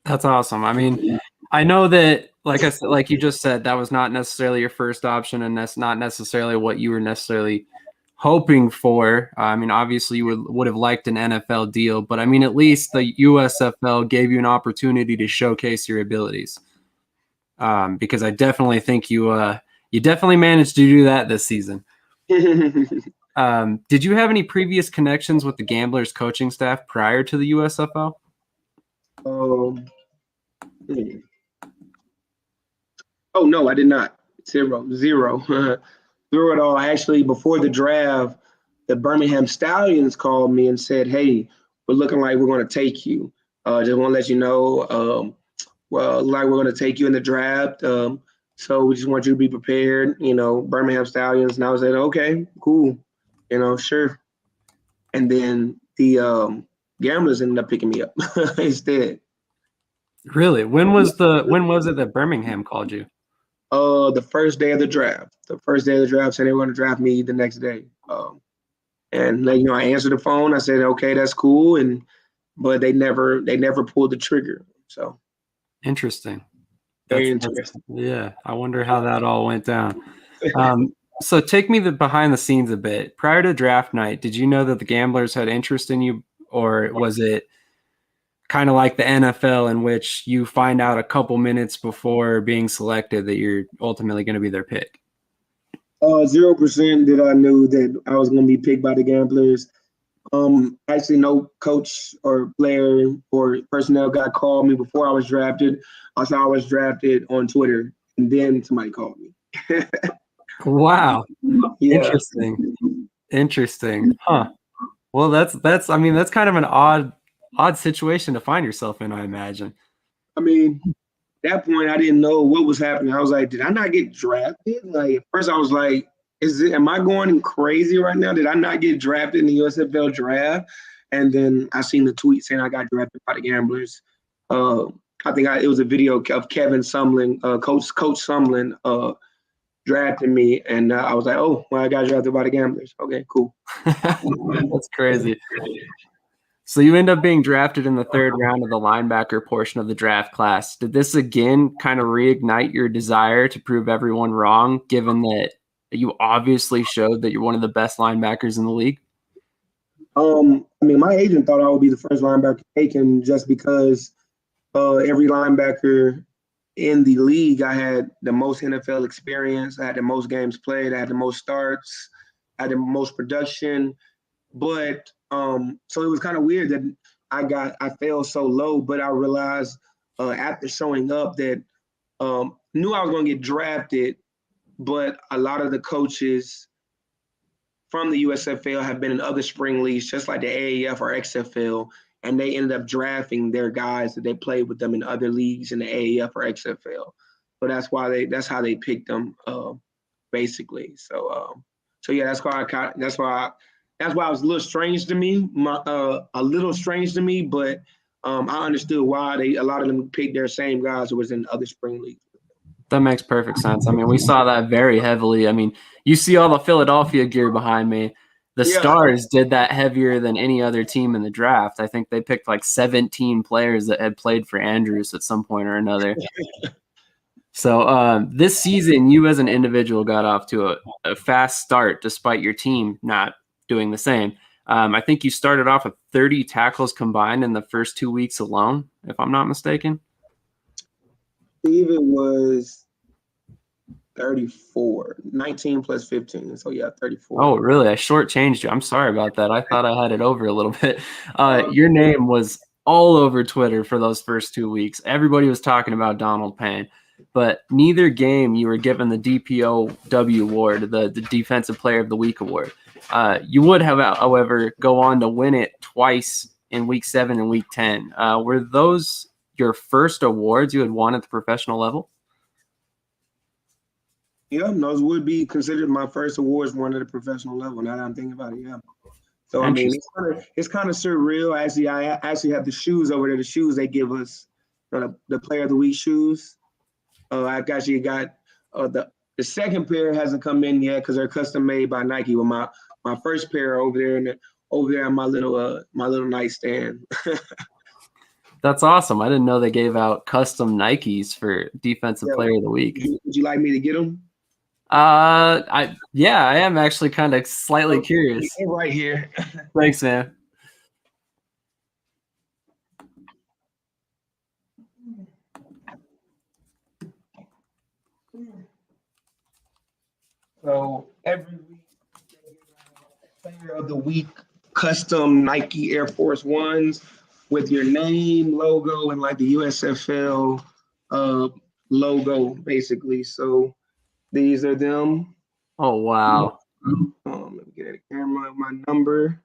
That's awesome. I mean, I know that, like I said, like you just said, that was not necessarily your first option, and that's not necessarily what you were necessarily hoping for. I mean, obviously, you would have liked an NFL deal, but I mean, at least the USFL gave you an opportunity to showcase your abilities. Because I definitely think you definitely managed to do that this season. Did you have any previous connections with the Gamblers coaching staff prior to the USFL? um, oh no, I did not. Zero, zero, zero at all. Actually, before the draft, the Birmingham Stallions called me and said, "Hey, we're looking like we're going to take you. Just want to let you know. Well, like we're going to take you in the draft. So we just want you to be prepared. You know, Birmingham Stallions." And I was like, "Okay, cool. You know, sure." And then the Gamblers ended up picking me up instead. Really? When was it that Birmingham called you? The first day of the draft. The first day of the draft said they were going to draft me the next day. And you know, I answered the phone. I said, "Okay, that's cool." But they never pulled the trigger. So Interesting. very That's interesting. yeah. I wonder how that all went down. So take me behind the scenes a bit. Prior to draft night, did you know that the Gamblers had interest in you, or was it kind of like the NFL in which you find out a couple minutes before being selected that you're ultimately going to be their pick? 0% that I knew that I was going to be picked by the Gamblers. Actually, no coach or player or personnel got called me before I was drafted. I saw I was drafted on Twitter, and then somebody called me. Wow. Yeah. Interesting. Huh. Well, I mean, that's kind of an odd situation to find yourself in, I imagine. I mean, at that point, I didn't know what was happening. I was like, did I not get drafted? Like, at first, I was like, am I going crazy right now? Did I not get drafted in the USFL draft? And then I seen the tweet saying I got drafted by the Gamblers. I think it was a video of Kevin Sumlin, Coach Sumlin, drafting me, and I was like, oh, well, I got drafted by the Gamblers. Okay, cool. That's crazy. So you end up being drafted in the third round of the linebacker portion of the draft class. Did this again kind of reignite your desire to prove everyone wrong, given that you obviously showed that you're one of the best linebackers in the league? I mean, my agent thought I would be the first linebacker taken just because every linebacker in the league, I had the most NFL experience, I had the most games played, I had the most starts, I had the most production. But so it was kind of weird that I fell so low, but I realized after showing up that knew I was going to get drafted, but a lot of the coaches from the USFL have been in other spring leagues, just like the AAF or XFL, and they ended up drafting their guys that they played with them in other leagues in the AAF or XFL. So that's how they picked them, basically. So yeah, that's why it was a little strange to me, but I understood why a lot of them picked their same guys who was in other spring leagues. That makes perfect sense. I mean, we saw that very heavily. I mean, you see all the Philadelphia gear behind me. The Yeah. Stars did that heavier than any other team in the draft. I think they picked like 17 players that had played for Andrews at some point or another. So this season, you as an individual got off to a fast start despite your team not doing the same. I think you started off with 30 tackles combined in the first 2 weeks alone, if I'm not mistaken. Steve, it was 34, 19 plus 15. So yeah, 34. Oh, really? I shortchanged you. I'm sorry about that. I thought I had it over a little bit. Your name was all over Twitter for those first 2 weeks. Everybody was talking about Donald Payne, but neither game you were given the DPOW award, the Defensive Player of the Week award. You would have, however, go on to win it twice in Week 7 and Week 10. Were those your first awards you had won at the professional level? Yeah, those would be considered my first awards won at a professional level. Now that I'm thinking about it, yeah. So I mean, Interesting. it's kind of surreal. I actually have the shoes over there. The shoes they give us, the Player of the Week shoes. I've actually got the second pair hasn't come in yet because they're custom made by Nike. With my first pair over there over there on my little nightstand. That's awesome. I didn't know they gave out custom Nikes for Defensive Yeah, Player of the Week. would you like me to get them? I am actually kind of slightly curious. Right here. Thanks, man. So every week, Player of the Week custom Nike Air Force Ones with your name, logo, and like the USFL logo, basically. So these are them. Oh, wow. Let me get a camera, my number,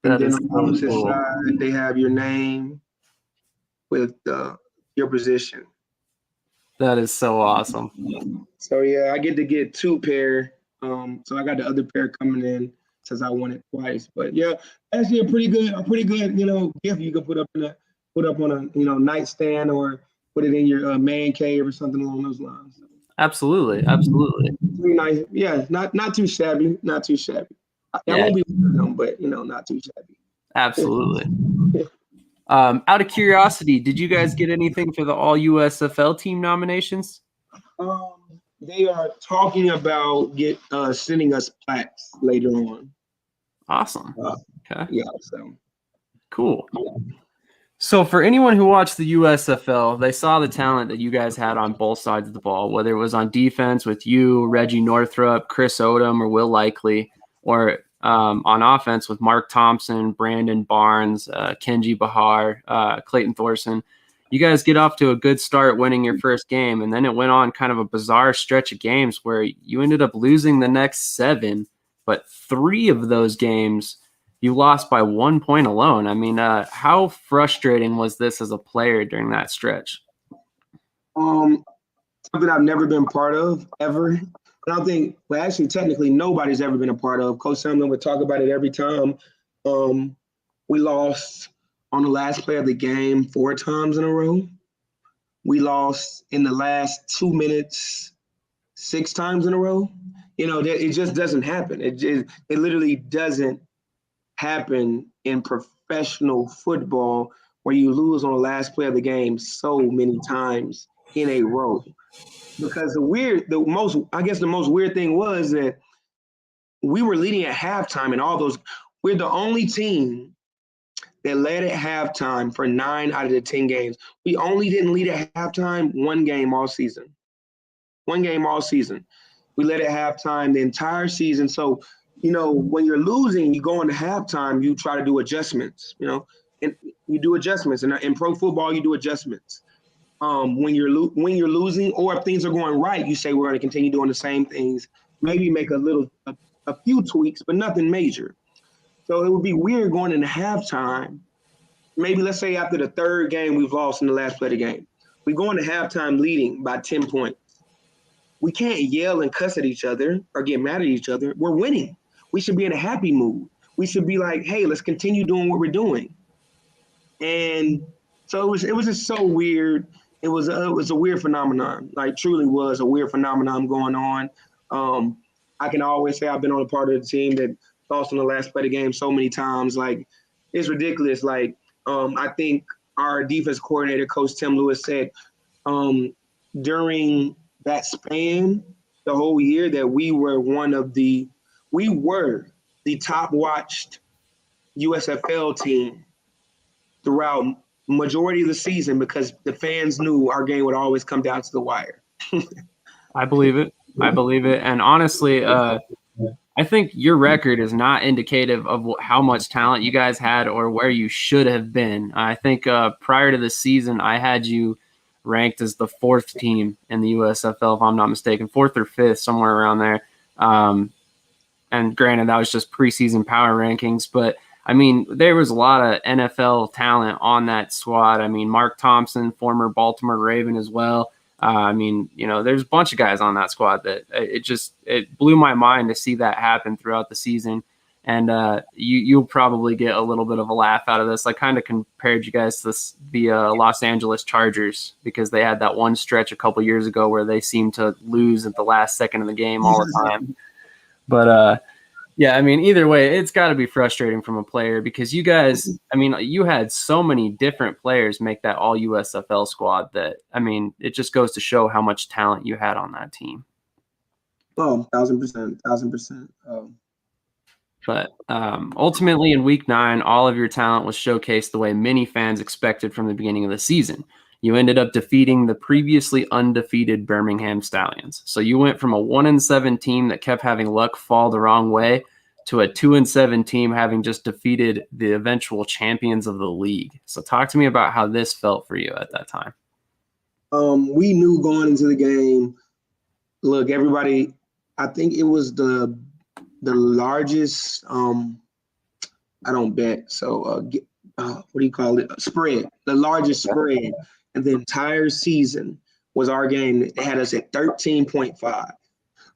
and That then is on the so opposite cool. side they have your name with your position. That is so awesome. So yeah, I get to get two pair. So I got the other pair coming in since I won it twice. But yeah, actually a pretty good, gift you can put up on a nightstand or put it in your man cave or something along those lines. Absolutely. Absolutely. Pretty nice. Yeah, not too shabby. Not too shabby. I Yeah, won't be wearing them, but not too shabby. absolutely. Out of curiosity, did you guys get anything for the all USFL team nominations? They are talking about sending us plaques later on. Awesome. Okay. Yeah, so Cool. So for anyone who watched the USFL, they saw the talent that you guys had on both sides of the ball, whether it was on defense with you, Reggie Northrup, Chris Odom, or Will Likely, or on offense with Mark Thompson, Brandon Barnes, Kenji Bahar, Clayton Thorson. You guys get off to a good start winning your first game, and then it went on kind of a bizarre stretch of games where you ended up losing the next 7, but 3 of those games you lost by 1 point alone. I mean, how frustrating was this as a player during that stretch? Something I've never been part of ever. I don't think, well, actually, technically, nobody's ever been a part of. Coach Sumlin would talk about it every time. We lost on the last play of the game 4 times in a row. We lost in the last 2 minutes 6 times in a row. It just doesn't happen. It literally doesn't happen in professional football where you lose on the last play of the game so many times in a row. Because the most weird thing was that we were leading at halftime and all those. We're the only team that led at halftime for 9 out of the 10 games. We only didn't lead at halftime one game all season. One game all season. We led at halftime the entire season. So, when you're losing, you go into halftime, you try to do adjustments, and you do adjustments. And in pro football, you do adjustments. When you're losing, or if things are going right, you say we're going to continue doing the same things. Maybe make a few tweaks, but nothing major. So it would be weird going into halftime. Maybe let's say after the third game we've lost in the last play of the game, we go into halftime leading by 10 points. We can't yell and cuss at each other or get mad at each other. We're winning. We should be in a happy mood. We should be like, hey, let's continue doing what we're doing. And so it was just so weird. It was a weird phenomenon. Like truly was a weird phenomenon going on. I can always say I've been on a part of the team that lost in the last play of the game so many times. Like it's ridiculous. Like I think our defense coordinator, Coach Tim Lewis, said during that span, the whole year, that we were the top watched USFL team throughout majority of the season because the fans knew our game would always come down to the wire. I believe it. I believe it. And honestly, I think your record is not indicative of how much talent you guys had or where you should have been. I think prior to the season, I had you ranked as the 4th team in the USFL, if I'm not mistaken, 4th or 5th, somewhere around there. And granted, that was just preseason power rankings, but I mean, there was a lot of NFL talent on that squad. I mean, Mark Thompson, former Baltimore Raven as well. I mean, there's a bunch of guys on that squad that it blew my mind to see that happen throughout the season. And you'll probably get a little bit of a laugh out of this. I kind of compared you guys to the Los Angeles Chargers because they had that one stretch a couple years ago where they seemed to lose at the last second of the game all the time. But yeah, I mean, either way, it's got to be frustrating from a player because you guys, I mean, you had so many different players make that all USFL squad that, I mean, it just goes to show how much talent you had on that team. Oh, 1,000%, 1,000%. But ultimately, in week 9, all of your talent was showcased the way many fans expected from the beginning of the season. You ended up defeating the previously undefeated Birmingham Stallions. So you went from a 1-7 team that kept having luck fall the wrong way to a 2-7 team having just defeated the eventual champions of the league. So talk to me about how this felt for you at that time. We knew going into the game, look, everybody, I think it was the largest, I don't bet, so what do you call it? Spread. The largest spread in the entire season was our game. It had us at 13.5.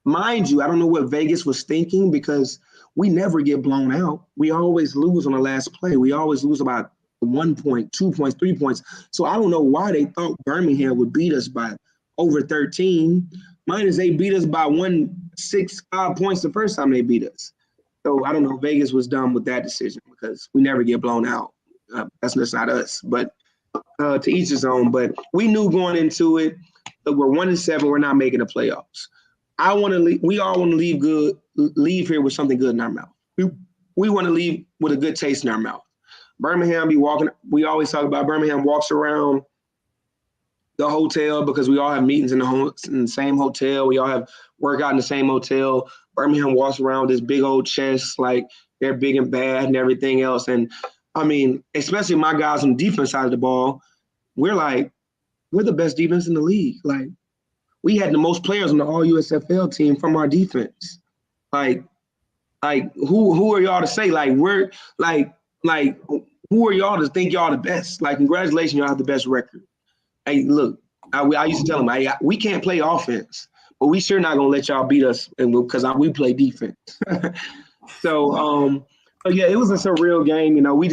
Mind you, I don't know what Vegas was thinking because we never get blown out. We always lose on the last play. We always lose about 1 point, 2 points, 3 points. So I don't know why they thought Birmingham would beat us by over 13. Mine is they beat us by 5 points the first time they beat us. So I don't know. Vegas was dumb with that decision because we never get blown out. That's just not us. But to each his own. But we knew going into it that we're 1-7. We're not making the playoffs. I want to leave. We all want to leave here with something good in our mouth. We want to leave with a good taste in our mouth. Birmingham be walking. We always talk about Birmingham walks around the hotel because we all have meetings in the same hotel. We all have workout in the same hotel. Birmingham walks around with this big old chest, like they're big and bad and everything else. And I mean, especially my guys on the defense side of the ball, we're the best defense in the league. Like, we had the most players on the all USFL team from our defense. Like who are y'all to say? Like, we're like who are y'all to think y'all the best? Like, congratulations, y'all have the best record. Hey, look, I used to tell them, we can't play offense, but we sure not gonna let y'all beat us because we play defense. So, yeah, it was a surreal game. You know,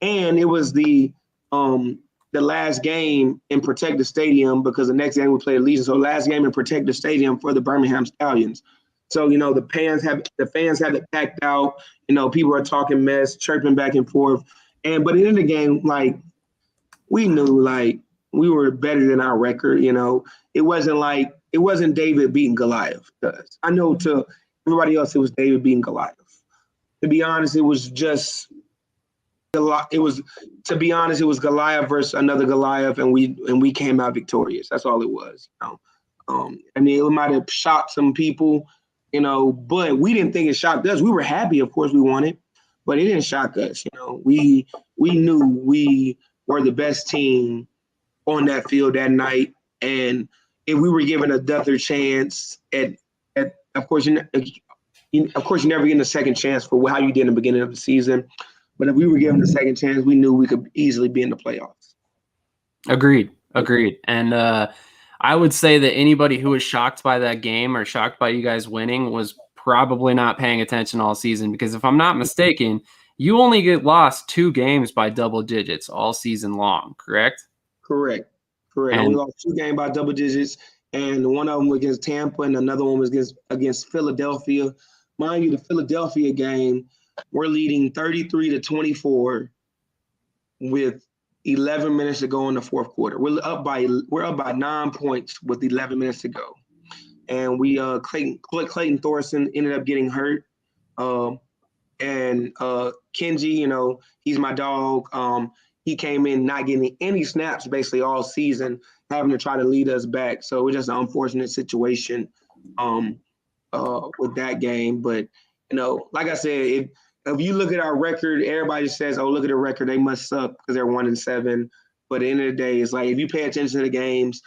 and it was the last game in Protect the Stadium because the next game we played Legion. So last game in Protect the Stadium for the Birmingham Stallions. So, you know, the fans have it packed out. You know, people are talking mess, chirping back and forth. But in the game, like, we knew, like, we were better than our record. You know, it wasn't David beating Goliath. I know to everybody else it was David beating Goliath. To be honest, it was Goliath versus another Goliath, and we came out victorious. That's all it was. You know? I mean, it might have shocked some people, you know, but we didn't think it shocked us. We were happy, of course, we won it, but it didn't shock us. You know, we knew we were the best team on that field that night, and if we were given another chance of course you never get a second chance for how you did in the beginning of the season, but if we were given a second chance, we knew we could easily be in the playoffs. Agreed. And I would say that anybody who was shocked by that game or shocked by you guys winning was probably not paying attention all season, because if I'm not mistaken, you only get lost 2 games by double digits all season long, correct? Correct. And we lost 2 games by double digits, and one of them was against Tampa, and another one was against Philadelphia. Mind you, the Philadelphia game, we're leading 33-24 with 11 minutes to go in the fourth quarter. We're up by 9 points with 11 minutes to go, and we Clayton Thorson ended up getting hurt, and Kenji, you know, he's my dog. He came in not getting any snaps basically all season, having to try to lead us back. So it was just an unfortunate situation with that game. But, you know, like I said, if you look at our record, everybody says, oh, look at the record, they must suck because they're 1-7. But at the end of the day, it's like, if you pay attention to the games,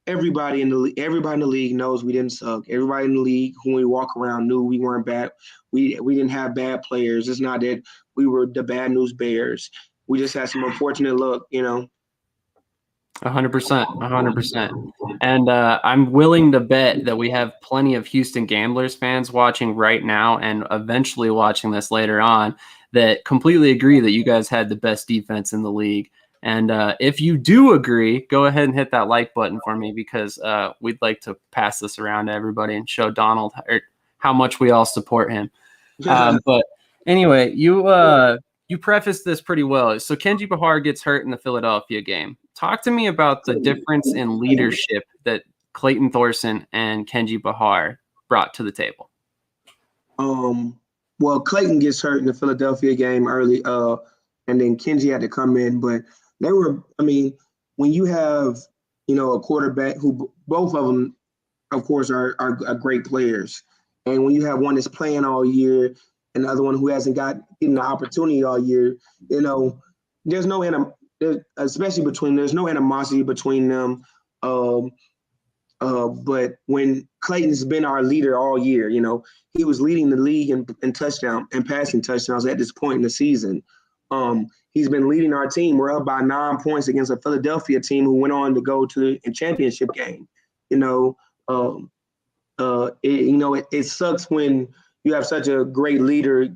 everybody in the league knows we didn't suck. Everybody in the league, when we walk around, knew we weren't bad. We didn't have bad players. It's not that we were the bad news bears. We just had some unfortunate luck, you know. 100%, 100%. And I'm willing to bet that we have plenty of Houston Gamblers fans watching right now and eventually watching this later on that completely agree that you guys had the best defense in the league. And if you do agree, go ahead and hit that like button for me because we'd like to pass this around to everybody and show Donald how much we all support him. But anyway, you prefaced this pretty well. So Kenji Bahar gets hurt in the Philadelphia game. Talk to me about the difference in leadership that Clayton Thorson and Kenji Bahar brought to the table. Well, Clayton gets hurt in the Philadelphia game early, and then Kenji had to come in. But they were, I mean, when you have, a quarterback who both of them, of course, are great players, and when you have one that's playing all year and the other one who hasn't getting the opportunity all year, there's no especially there's no animosity between them. But when Clayton's been our leader all year, he was leading the league in touchdown and passing touchdowns at this point in the season. He's been leading our team. We're up by 9 points against a Philadelphia team who went on to go to a championship game. It sucks when you have such a great leader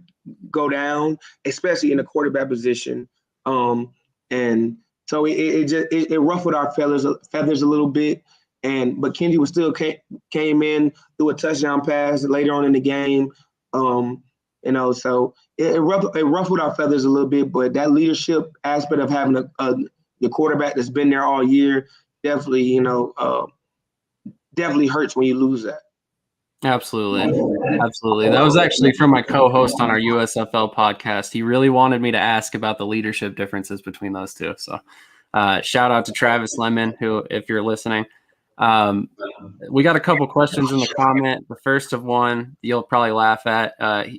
go down, especially in the quarterback position. And so it ruffled our feathers a little bit. But Kenji was still came in, threw a touchdown pass later on in the game. So it ruffled our feathers a little bit. But that leadership aspect of having the quarterback that's been there all year definitely, definitely hurts when you lose that. Absolutely. Absolutely. That was actually from my co-host on our USFL podcast. He really wanted me to ask about the leadership differences between those two. So shout out to Travis Lemon, who, if you're listening, we got a couple questions in the comment. The first of one you'll probably laugh at.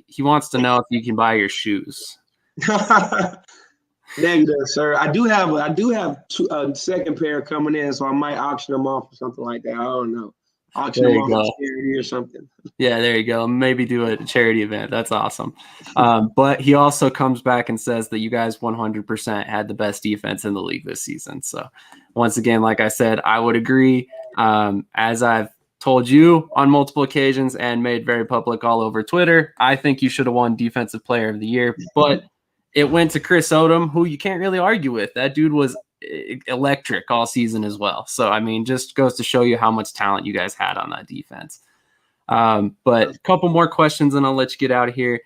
He wants to know if you can buy your shoes. Negative, sir. I do have a second pair coming in, so I might auction them off or something like that. I don't know. Auction them off at charity or something. Yeah, there you go. Maybe do a charity event. That's awesome. But he also comes back and says that you guys 100% had the best defense in the league this season. So once again, like I said, I would agree. As I've told you on multiple occasions and made very public all over Twitter, I think you should have won Defensive Player of the Year. But it went to Chris Odom, who you can't really argue with. That dude was electric all season as well. So, I mean, just goes to show you how much talent you guys had on that defense. But a couple more questions and I'll let you get out of here.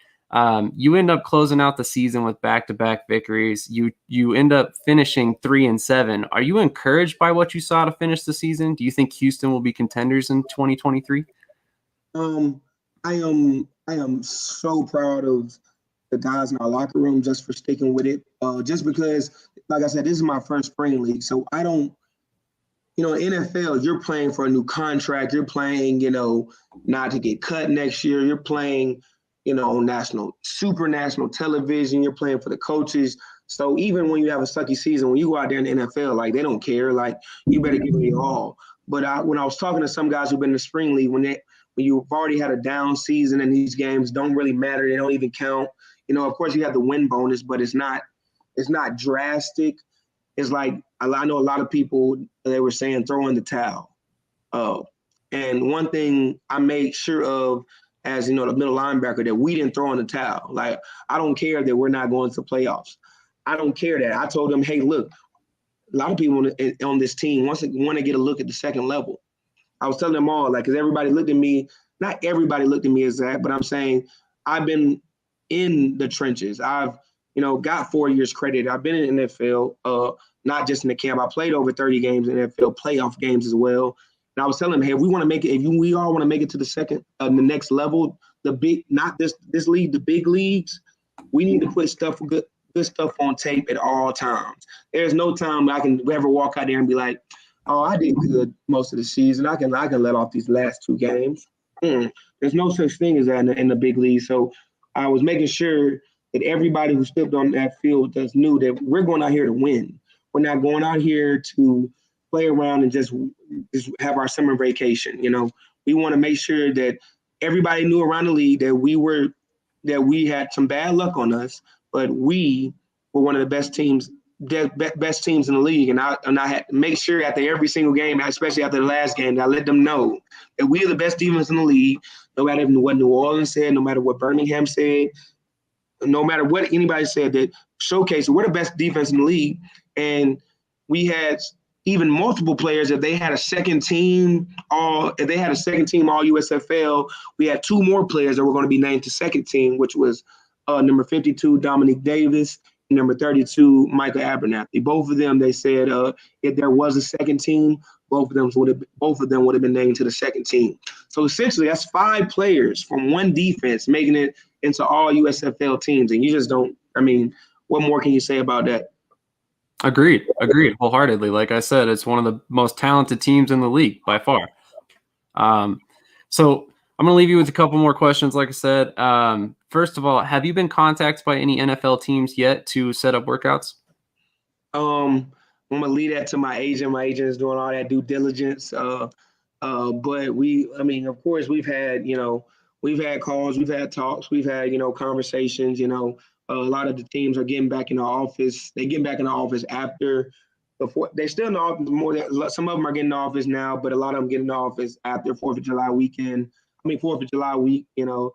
You end up closing out the season with back-to-back victories. You end up finishing 3-7. Are you encouraged by what you saw to finish the season? Do you think Houston will be contenders in 2023? I am so proud of the guys in our locker room just for sticking with it. Just because, like I said, this is my first spring league, so I don't. In NFL, you're playing for a new contract. You're playing, not to get cut next year. You're playing, on super national television. You're playing for the coaches. So even when you have a sucky season, when you go out there in the NFL, like they don't care. Like you better give it all. But when I was talking to some guys who've been in the spring league, when you've already had a down season and these games don't really matter, they don't even count. Of course you have the win bonus, but it's not drastic. It's like I know a lot of people, they were saying throw in the towel. And one thing I made sure of as, the middle linebacker, that we didn't throw in the towel. Like, I don't care that we're not going to playoffs. I don't care that. I told them, hey, look, a lot of people on this team want to get a look at the second level. I was telling them all, like, because everybody looked at me, not everybody looked at me as that, but I'm saying I've been in the trenches. I've got 4 years credit. I've been in the NFL, not just in the camp. I played over 30 games in the NFL, playoff games as well. And I was telling them, hey, if we want to make it, we all want to make it to the second, the next level, not this league, the big leagues, we need to put good stuff on tape at all times. There's no time I can ever walk out there and be like, oh, I did good most of the season. I can let off these last 2 games. There's no such thing as that in the big league. So I was making sure that everybody who stepped on that field just knew that we're going out here to win. We're not going out here to play around and just have our summer vacation. We want to make sure that everybody knew around the league that we had some bad luck on us, but we were one of the best teams best teams in the league, and I had to make sure after every single game, especially after the last game, that I let them know that we are the best defense in the league. No matter what New Orleans said, no matter what Birmingham said, no matter what anybody said, that showcase we're the best defense in the league. And we had even multiple players. If they had a second team all USFL, we had two more players that were going to be named to second team, which was number 52 Dominic Davis and number 32 Michael Abernathy. Both of them, they said, if there was a second team, both of them would have been named to the second team. So essentially, that's 5 players from one defense making it into all USFL teams, and you just don't. I mean, what more can you say about that? Agreed wholeheartedly. Like I said, it's one of the most talented teams in the league by far. So I'm going to leave you with a couple more questions. Like I said, first of all, have you been contacted by any NFL teams yet to set up workouts? I'm going to leave that to my agent. My agent is doing all that due diligence. But of course, we've had calls, we've had talks, we've had, conversations. A lot of the teams are getting back in the office. They get back in the office after before. They're still in the office more than some of them are getting in the office now, but a lot of them get in the office after 4th of July weekend. 4th of July week, so,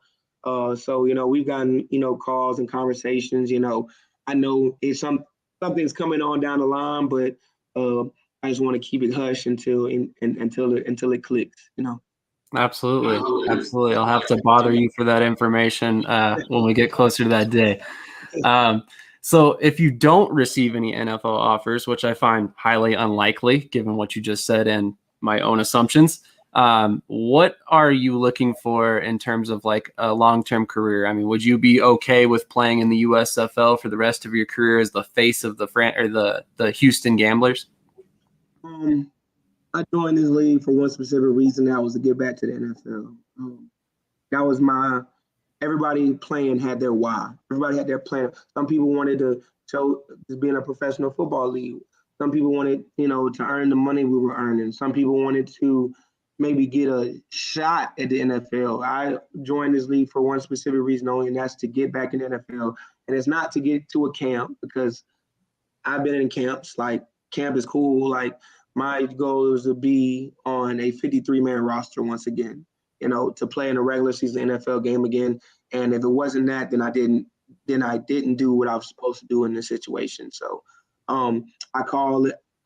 we've gotten, calls and conversations. I know it's something's coming on down the line, but I just want to keep it hush until it clicks, Absolutely. I'll have to bother you for that information when we get closer to that day. So if you don't receive any NFL offers, which I find highly unlikely given what you just said and my own assumptions, what are you looking for in terms of like a long-term career? I mean, would you be okay with playing in the USFL for the rest of your career as the face of the Houston Gamblers? I joined this league for one specific reason. That was to get back to the NFL. That was everybody playing had their why. Everybody had their plan. Some people wanted to be in a professional football league. Some people wanted, to earn the money we were earning. Some people wanted to maybe get a shot at the NFL. I joined this league for one specific reason only, and that's to get back in the NFL. And it's not to get to a camp, because I've been in camps. Like, camp is cool. Like, my goal is to be on a 53-man roster once again, to play in a regular season NFL game again. And if it wasn't that, then I didn't do what I was supposed to do in this situation. So I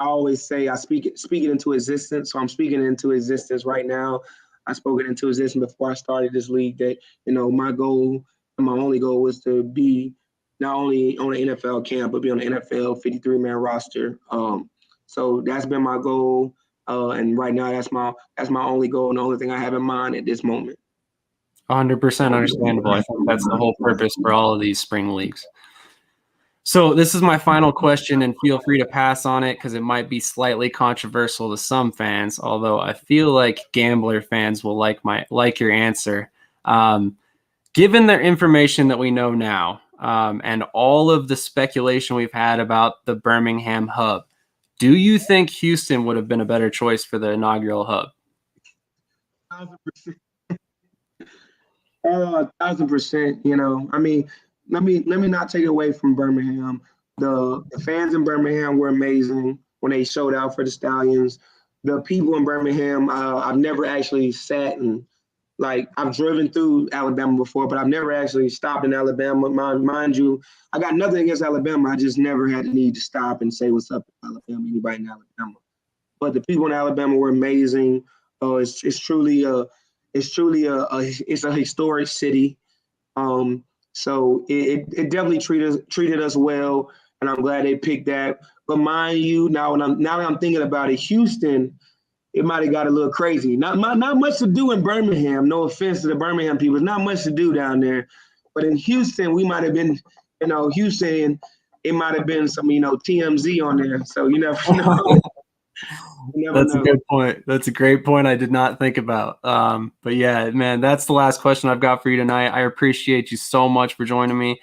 always say I speak it into existence. So I'm speaking it into existence right now. I spoke it into existence before I started this league, that, my goal and my only goal was to be not only on an NFL camp, but be on the NFL 53-man roster. So that's been my goal. And right now that's my only goal and the only thing I have in mind at this moment. 100% understandable. I think that's the whole purpose for all of these spring leagues. So this is my final question, and feel free to pass on it because it might be slightly controversial to some fans, although I feel like Gambler fans will like your answer. Given the information that we know now, and all of the speculation we've had about the Birmingham hub, do you think Houston would have been a better choice for the inaugural hub? 1,000%. Let me not take it away from Birmingham. The fans in Birmingham were amazing when they showed out for the Stallions. The people in Birmingham, I've never actually sat and, I've driven through Alabama before, but I've never actually stopped in Alabama. Mind you, I got nothing against Alabama. I just never had the need to stop and say what's up to Alabama, anybody in Alabama. But the people in Alabama were amazing. It's truly a historic city. So it definitely treated us well, and I'm glad they picked that. But mind you, now that I'm thinking about it, Houston, it might have got a little crazy. Not much to do in Birmingham. No offense to the Birmingham people, not much to do down there. But in Houston, we might have been, Houston, it might have been some, TMZ on there. So you never know. That's a good point. That's a great point I did not think about. But yeah, man, that's the last question I've got for you tonight. I appreciate you so much for joining me.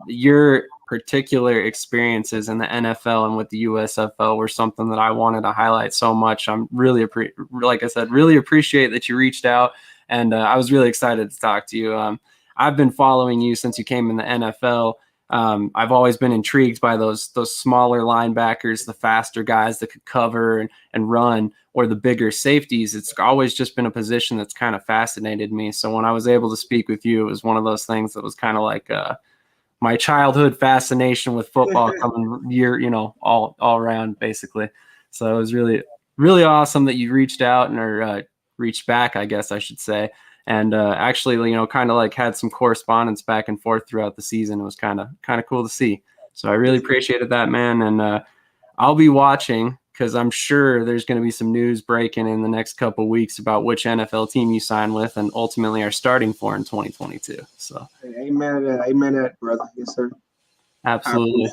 Your particular experiences in the NFL and with the USFL were something that I wanted to highlight so much. I'm really appreciate that you reached out, and I was really excited to talk to you. I've been following you since you came in the NFL. I've always been intrigued by those smaller linebackers, the faster guys that could cover and run, or the bigger safeties. It's always just been a position that's kind of fascinated me. So when I was able to speak with you, it was one of those things that was kind of like my childhood fascination with football coming all around basically. So it was really, really awesome that you reached out or reached back, I guess I should say. And actually, kind of like had some correspondence back and forth throughout the season. It was kind of cool to see. So I really appreciated that, man. And I'll be watching because I'm sure there's going to be some news breaking in the next couple of weeks about which NFL team you sign with and ultimately are starting for in 2022. So, amen to that. Amen to that, brother. Yes, sir. Absolutely.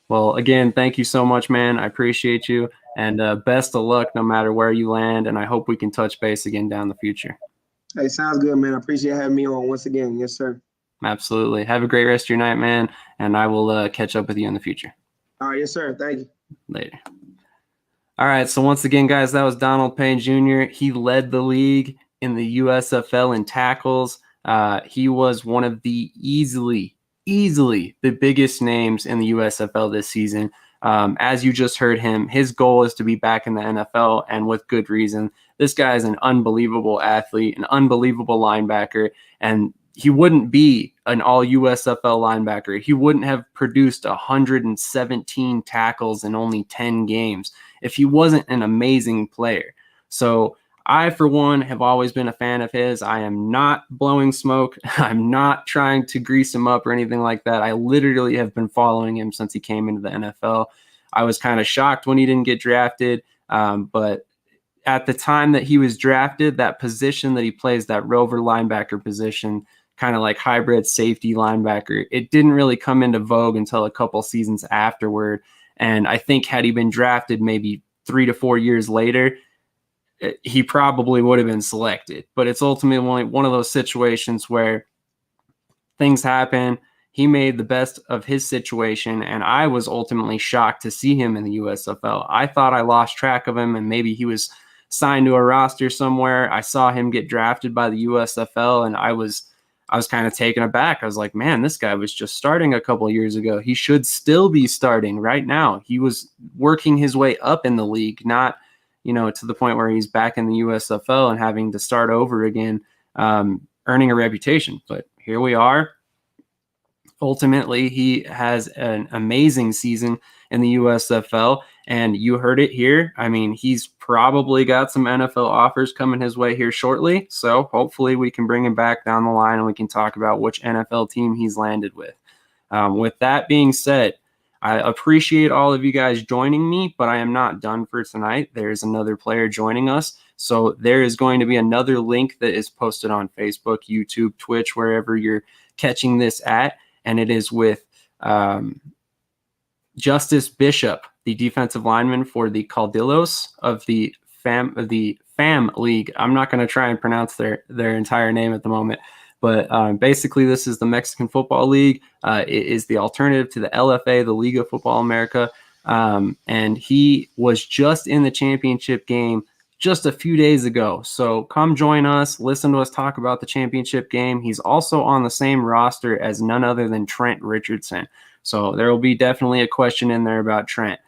Well, again, thank you so much, man. I appreciate you. And best of luck no matter where you land. And I hope we can touch base again down the future. Hey, sounds good, man. I appreciate having me on once again. Yes, sir. Absolutely. Have a great rest of your night, man. And I will catch up with you in the future. All right. Yes, sir. Thank you. Later. All right. So once again, guys, that was Donald Payne Jr. He led the league in the USFL in tackles. He was one of the easily the biggest names in the USFL this season. As you just heard him, his goal is to be back in the NFL, and with good reason. This guy is an unbelievable athlete, an unbelievable linebacker, and he wouldn't be an all USFL linebacker. He wouldn't have produced 117 tackles in only 10 games if he wasn't an amazing player. So I, for one, have always been a fan of his. I am not blowing smoke. I'm not trying to grease him up or anything like that. I literally have been following him since he came into the NFL. I was kind of shocked when he didn't get drafted, but at the time that he was drafted, that position that he plays, that rover linebacker position, kind of like hybrid safety linebacker, it didn't really come into vogue until a couple seasons afterward. And I think had he been drafted maybe 3 to 4 years later, he probably would have been selected. But it's ultimately one of those situations where things happen. He made the best of his situation, and I was ultimately shocked to see him in the USFL. I thought I lost track of him, and maybe he was signed to a roster somewhere. I saw him get drafted by the USFL, and I was kind of taken aback. I was like, man, this guy was just starting a couple of years ago. He should still be starting right now. He was working his way up in the league, not to the point where he's back in the USFL and having to start over again, earning a reputation. But here we are. Ultimately, he has an amazing season in the USFL, and you heard it here. I mean, he's probably got some NFL offers coming his way here shortly, so hopefully we can bring him back down the line and we can talk about which NFL team he's landed with. With that being said, I appreciate all of you guys joining me, but I am not done for tonight. There's another player joining us, so there is going to be another link that is posted on Facebook, YouTube, Twitch, wherever you're catching this at. And it is with Justice Bishop, the defensive lineman for the Caudillos of the FAM League. I'm not going to try and pronounce their entire name at the moment, but basically this is the Mexican Football League. It is the alternative to the LFA, the League of Football America, and he was just in the championship game just a few days ago. So come join us, listen to us talk about the championship game. He's also on the same roster as none other than Trent Richardson. So there will be definitely a question in there about Trent.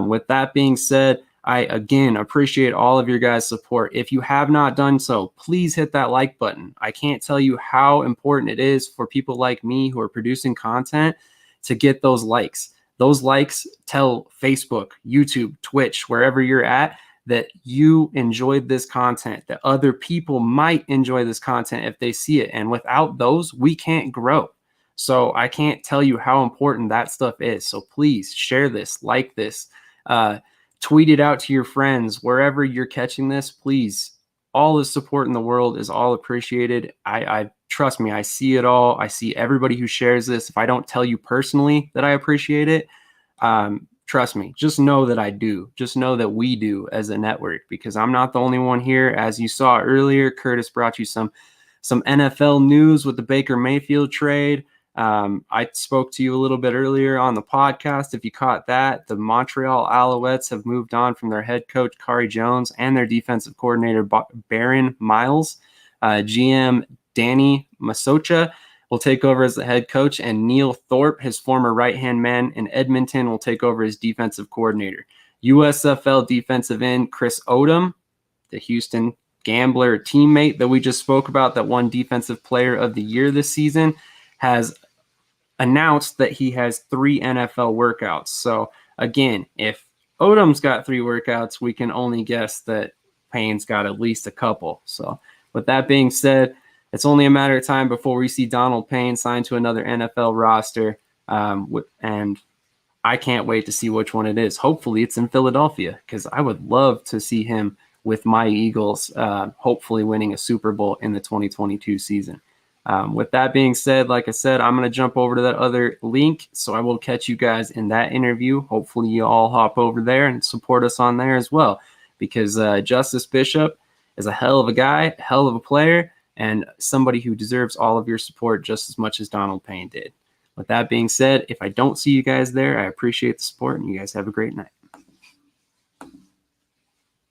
With that being said, I, again, appreciate all of your guys' support. If you have not done so, please hit that like button. I can't tell you how important it is for people like me who are producing content to get those likes. Those likes tell Facebook, YouTube, Twitch, wherever you're at, that you enjoyed this content, that other people might enjoy this content if they see it. And without those, we can't grow. So I can't tell you how important that stuff is. So please share this, like this, tweet it out to your friends, wherever you're catching this, please. All the support in the world is all appreciated. I trust me, I see it all. I see everybody who shares this. If I don't tell you personally that I appreciate it, trust me, just know that I do. Just know that we do as a network, because I'm not the only one here. As you saw earlier, Curtis brought you some NFL news with the Baker Mayfield trade. I spoke to you a little bit earlier on the podcast. If you caught that, the Montreal Alouettes have moved on from their head coach, Kari Jones, and their defensive coordinator, Baron Miles. GM Danny Masocha will take over as the head coach, and Neil Thorpe, his former right-hand man in Edmonton, will take over as defensive coordinator. USFL defensive end Chris Odom, the Houston Gambler teammate that we just spoke about, that won Defensive Player of the Year this season, has announced that he has 3 NFL workouts. So again, if Odom's got 3 workouts, we can only guess that Payne's got at least a couple. So with that being said, it's only a matter of time before we see Donald Payne signed to another NFL roster. And I can't wait to see which one it is. Hopefully it's in Philadelphia, because I would love to see him with my Eagles, hopefully winning a Super Bowl in the 2022 season. With that being said, like I said, I'm going to jump over to that other link, so I will catch you guys in that interview. Hopefully you all hop over there and support us on there as well, because Justice Bishop is a hell of a guy, a hell of a player, and somebody who deserves all of your support just as much as Donald Payne did. With that being said, if I don't see you guys there, I appreciate the support, and you guys have a great night.